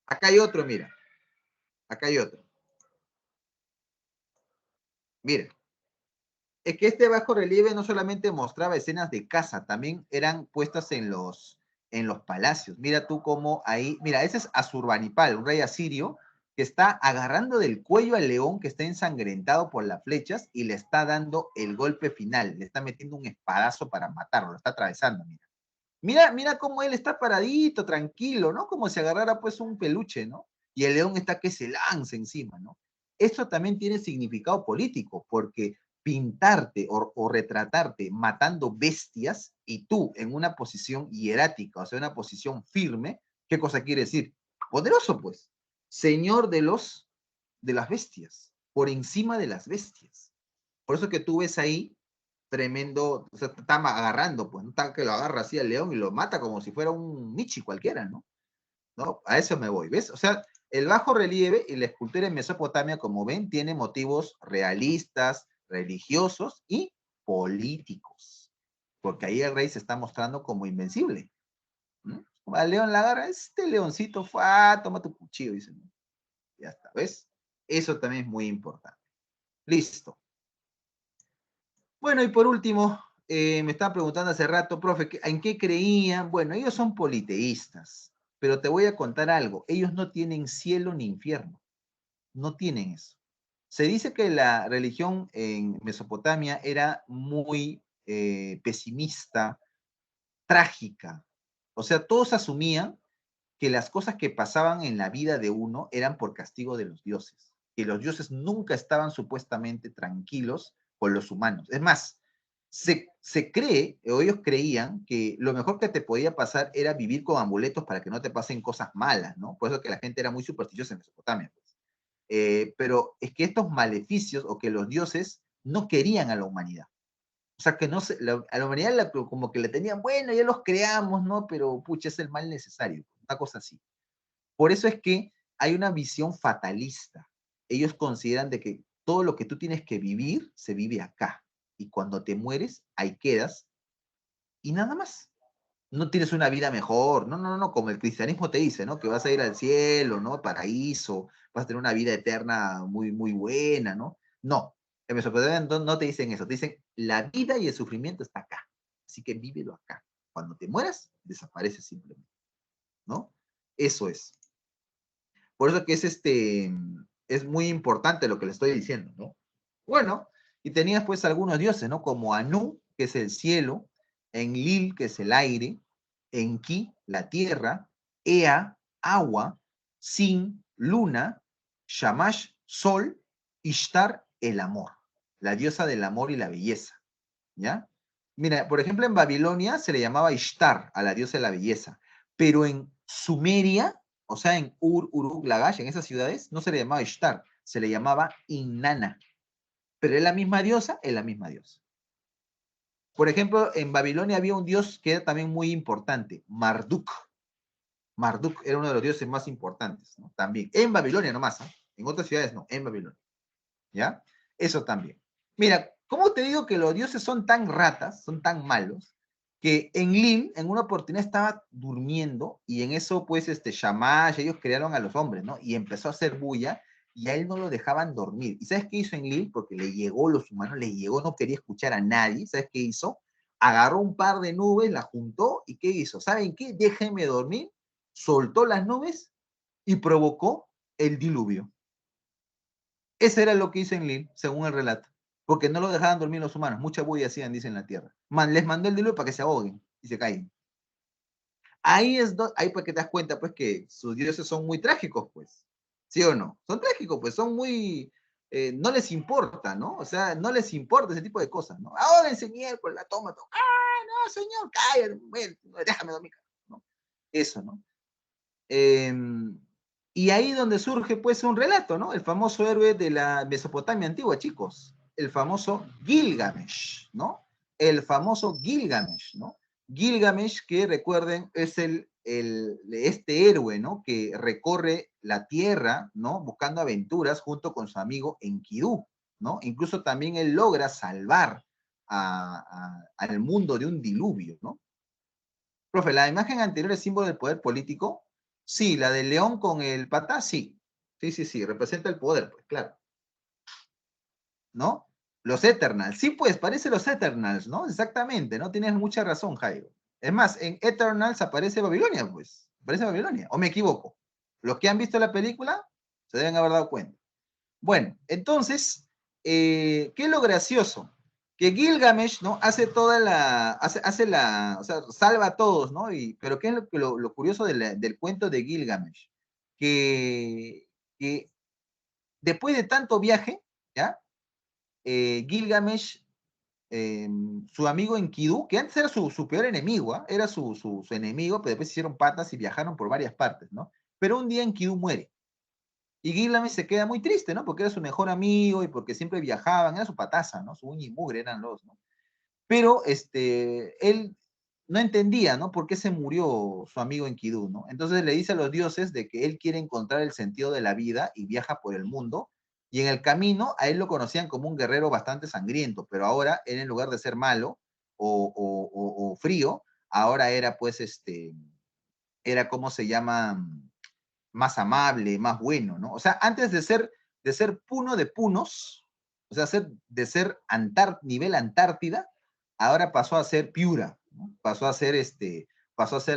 Acá hay otro, mira. Acá hay otro. Mira, es que este bajo relieve no solamente mostraba escenas de caza, también eran puestas en los palacios. Mira tú cómo ahí, mira, ese es Asurbanipal, un rey asirio, que está agarrando del cuello al león que está ensangrentado por las flechas y le está dando el golpe final, le está metiendo un espadazo para matarlo, lo está atravesando, mira. Mira cómo él está paradito, tranquilo, ¿no? Como si agarrara pues un peluche, ¿no? Y el león está que se lanza encima, ¿no? Esto también tiene significado político, porque pintarte o retratarte matando bestias y tú en una posición hierática, o sea, una posición firme, ¿qué cosa quiere decir? Poderoso, pues. Señor de las bestias, por encima de las bestias. Por eso que tú ves ahí tremendo, o sea, está agarrando, pues, no está que lo agarra así al león y lo mata como si fuera un Michi cualquiera, ¿no? ¿No? A eso me voy, ¿ves? O sea, el bajo relieve y la escultura en Mesopotamia, como ven, tiene motivos realistas, religiosos y políticos, porque ahí el rey se está mostrando como invencible. ¿No? Al león la agarra, este leoncito fue, toma tu cuchillo, dice, ¿no? Ya está, ¿ves? Eso también es muy importante. Listo. Bueno, y por último, me estaba preguntando hace rato, profe, ¿en qué creían? Bueno, ellos son politeístas, pero te voy a contar algo. Ellos no tienen cielo ni infierno, no tienen eso. Se dice que la religión en Mesopotamia era muy pesimista, trágica. O sea, todos asumían que las cosas que pasaban en la vida de uno eran por castigo de los dioses, que los dioses nunca estaban supuestamente tranquilos con los humanos. Es más, se cree, o ellos creían, que lo mejor que te podía pasar era vivir con amuletos para que no te pasen cosas malas, ¿no? Por eso que la gente era muy supersticiosa en Mesopotamia. Pues. Pero es que estos maleficios o que los dioses no querían a la humanidad. O sea, que no se, a la humanidad como que le tenían, bueno, ya los creamos, ¿no? Pero pucha, es el mal necesario. una cosa así. Por eso es que hay una visión fatalista. Ellos consideran de que todo lo que tú tienes que vivir se vive acá. Y cuando te mueres, ahí quedas y nada más. No tienes una vida mejor, no, no, no, como el cristianismo te dice, ¿no? Que vas a ir al cielo, ¿no? Paraíso, vas a tener una vida eterna muy, muy buena, ¿no? No, en Mesopotamia no te dicen eso, te dicen la vida y el sufrimiento está acá, así que vívelo acá. Cuando te mueras, desapareces simplemente, ¿no? Eso es. Por eso que es muy importante lo que le estoy diciendo, ¿no? Bueno, y tenías pues algunos dioses, ¿no? Como Anu, que es el cielo, Enlil, que es el aire, Enki, la tierra, Ea, agua, Sin, luna, Shamash, sol, Ishtar, el amor, la diosa del amor y la belleza, ¿ya? Mira, por ejemplo, en Babilonia se le llamaba Ishtar a la diosa de la belleza, pero en Sumeria, o sea, en Uruk, Lagash, en esas ciudades, no se le llamaba Ishtar, se le llamaba Inanna. Pero es la misma diosa, es la misma diosa. Por ejemplo, en Babilonia había un dios que era también muy importante, Marduk. Marduk era uno de los dioses más importantes, ¿no? También. En Babilonia nomás, ¿eh? En otras ciudades no, en Babilonia. ¿Ya? Eso también. Mira, ¿cómo te digo que los dioses son tan ratas, son tan malos, que Enlil en una oportunidad estaba durmiendo y en eso pues Shamash, ellos crearon a los hombres, ¿no? Y empezó a hacer bulla y a él no lo dejaban dormir. ¿Y sabes qué hizo Enlil? Porque le llegó los humanos, le llegó, no quería escuchar a nadie. ¿Sabes qué hizo? Agarró un par de nubes, las juntó y ¿qué hizo? ¿Saben qué? Déjenme dormir, soltó las nubes y provocó el diluvio. Ese era lo que hizo Enlil, según el relato. Porque no lo dejaban dormir los humanos. Mucha bulla hacían, dicen la tierra. Les mandó el diluvio para que se ahoguen y se caigan. Ahí para que te das cuenta, pues, que sus dioses son muy trágicos, pues. ¿Sí o no? Son trágicos, pues, son muy... no les importa, ¿no? O sea, no les importa ese tipo de cosas, ¿no? Ahora enseñé por la toma. No, señor, cállate, déjame dormir, ¿no? Eso, ¿no? Y ahí donde surge pues un relato, ¿no? El famoso héroe de la Mesopotamia antigua, chicos, el famoso Gilgamesh, ¿no? El famoso Gilgamesh, ¿no? Gilgamesh, que recuerden, es este héroe, ¿no? Que recorre la tierra, ¿no? Buscando aventuras junto con su amigo Enkidu, ¿no? Incluso también él logra salvar al mundo de un diluvio, ¿no? Profe, ¿la imagen anterior es símbolo del poder político? Sí, la del león con el pata, sí. Sí, sí, sí, representa el poder, pues, claro. ¿No? Los Eternals. Sí, pues, parece los Eternals, ¿no? Exactamente, ¿no? Tienes mucha razón, Jairo. Es más, en Eternals aparece Babilonia, pues. Aparece Babilonia. ¿O me equivoco? Los que han visto la película se deben haber dado cuenta. Bueno, entonces, ¿qué es lo gracioso? Que Gilgamesh, ¿no? Hace toda la, hace la, o sea, salva a todos, ¿no? Pero ¿qué es lo curioso del cuento de Gilgamesh? Que después de tanto viaje, ¿ya? Gilgamesh, su amigo Enkidu, que antes era su peor enemigo, ¿eh? Era su enemigo, pero después se hicieron patas y viajaron por varias partes, ¿no? Pero un día Enkidu muere. Y Gilgamesh se queda muy triste, ¿no? Porque era su mejor amigo y porque siempre viajaban, era su pataza, ¿no? Su uña y mugre eran los, ¿no? Pero él no entendía, ¿no? ¿Por qué se murió su amigo Enkidu, ¿no? Entonces le dice a los dioses de que él quiere encontrar el sentido de la vida y viaja por el mundo. Y en el camino a él lo conocían como un guerrero bastante sangriento, pero ahora él en lugar de ser malo o frío, ahora era pues era como se llama, más amable, más bueno, ¿no? O sea, antes de ser Puno de Punos, o sea, de ser nivel Antártida, ahora pasó a ser Piura, ¿no? Pasó a ser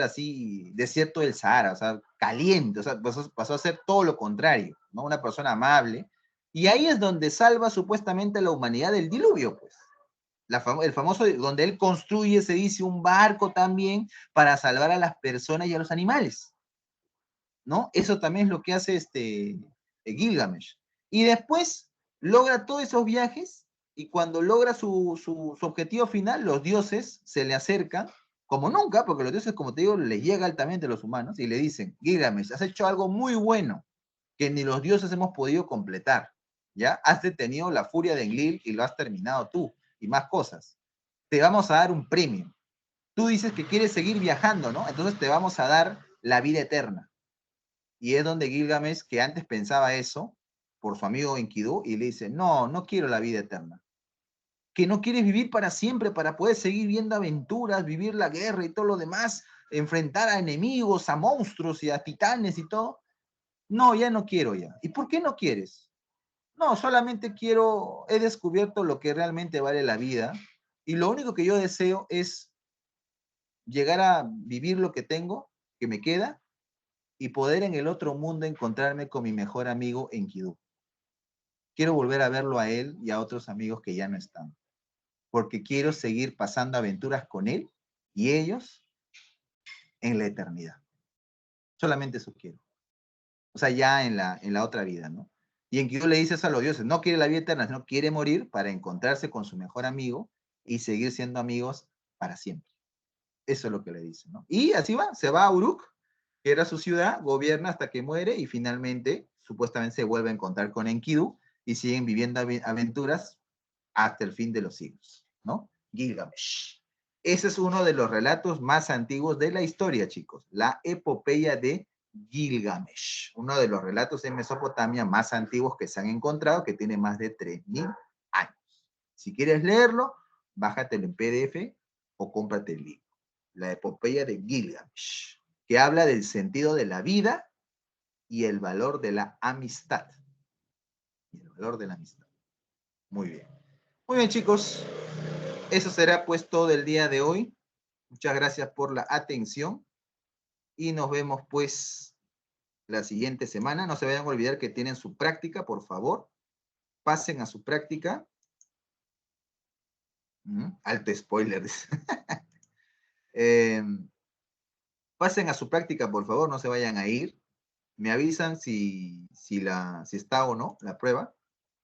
así desierto del Sahara, o sea, caliente, o sea, pasó a ser todo lo contrario, ¿no? Una persona amable. Y ahí es donde salva supuestamente a la humanidad del diluvio, pues. El famoso, donde él construye, se dice, un barco también para salvar a las personas y a los animales. ¿No? Eso también es lo que hace Gilgamesh. Y después logra todos esos viajes y cuando logra su objetivo final, los dioses se le acercan, como nunca, porque los dioses, como te digo, les llega altamente a los humanos y le dicen, Gilgamesh, has hecho algo muy bueno que ni los dioses hemos podido completar, ¿ya? Has detenido la furia de Enlil y lo has terminado tú, y más cosas. Te vamos a dar un premio. Tú dices que quieres seguir viajando, ¿no? Entonces te vamos a dar la vida eterna. Y es donde Gilgamesh, que antes pensaba eso, por su amigo Enkidu, y le dice, no, no quiero la vida eterna. Que no quieres vivir para siempre, para poder seguir viendo aventuras, vivir la guerra y todo lo demás, enfrentar a enemigos, a monstruos y a titanes y todo. No, ya no quiero ya. ¿Y por qué no quieres? No, solamente quiero, he descubierto lo que realmente vale la vida y lo único que yo deseo es llegar a vivir lo que tengo, que me queda, y poder en el otro mundo encontrarme con mi mejor amigo Enkidu. Quiero volver a verlo a él y a otros amigos que ya no están, porque quiero seguir pasando aventuras con él y ellos en la eternidad. Solamente eso quiero. O sea, ya en la otra vida, ¿no? Y Enkidu le dice eso a los dioses, no quiere la vida eterna, sino quiere morir para encontrarse con su mejor amigo y seguir siendo amigos para siempre. Eso es lo que le dice, ¿no? Y así va, se va a Uruk, que era su ciudad, gobierna hasta que muere y finalmente, supuestamente, se vuelve a encontrar con Enkidu y siguen viviendo aventuras hasta el fin de los siglos, ¿no? Gilgamesh. Ese es uno de los relatos más antiguos de la historia, chicos, la epopeya de Gilgamesh, uno de los relatos en Mesopotamia más antiguos que se han encontrado, que tiene más de 3000 años. Si quieres leerlo, bájatelo en PDF o cómprate el libro. La epopeya de Gilgamesh, que habla del sentido de la vida y el valor de la amistad. Y el valor de la amistad. Muy bien. Muy bien, chicos. Eso será pues todo el día de hoy. Muchas gracias por la atención y nos vemos pues la siguiente semana. No se vayan a olvidar que tienen su práctica, por favor. Pasen a su práctica. Alto spoiler. Pasen a su práctica, por favor, no se vayan a ir. Me avisan si está o no la prueba.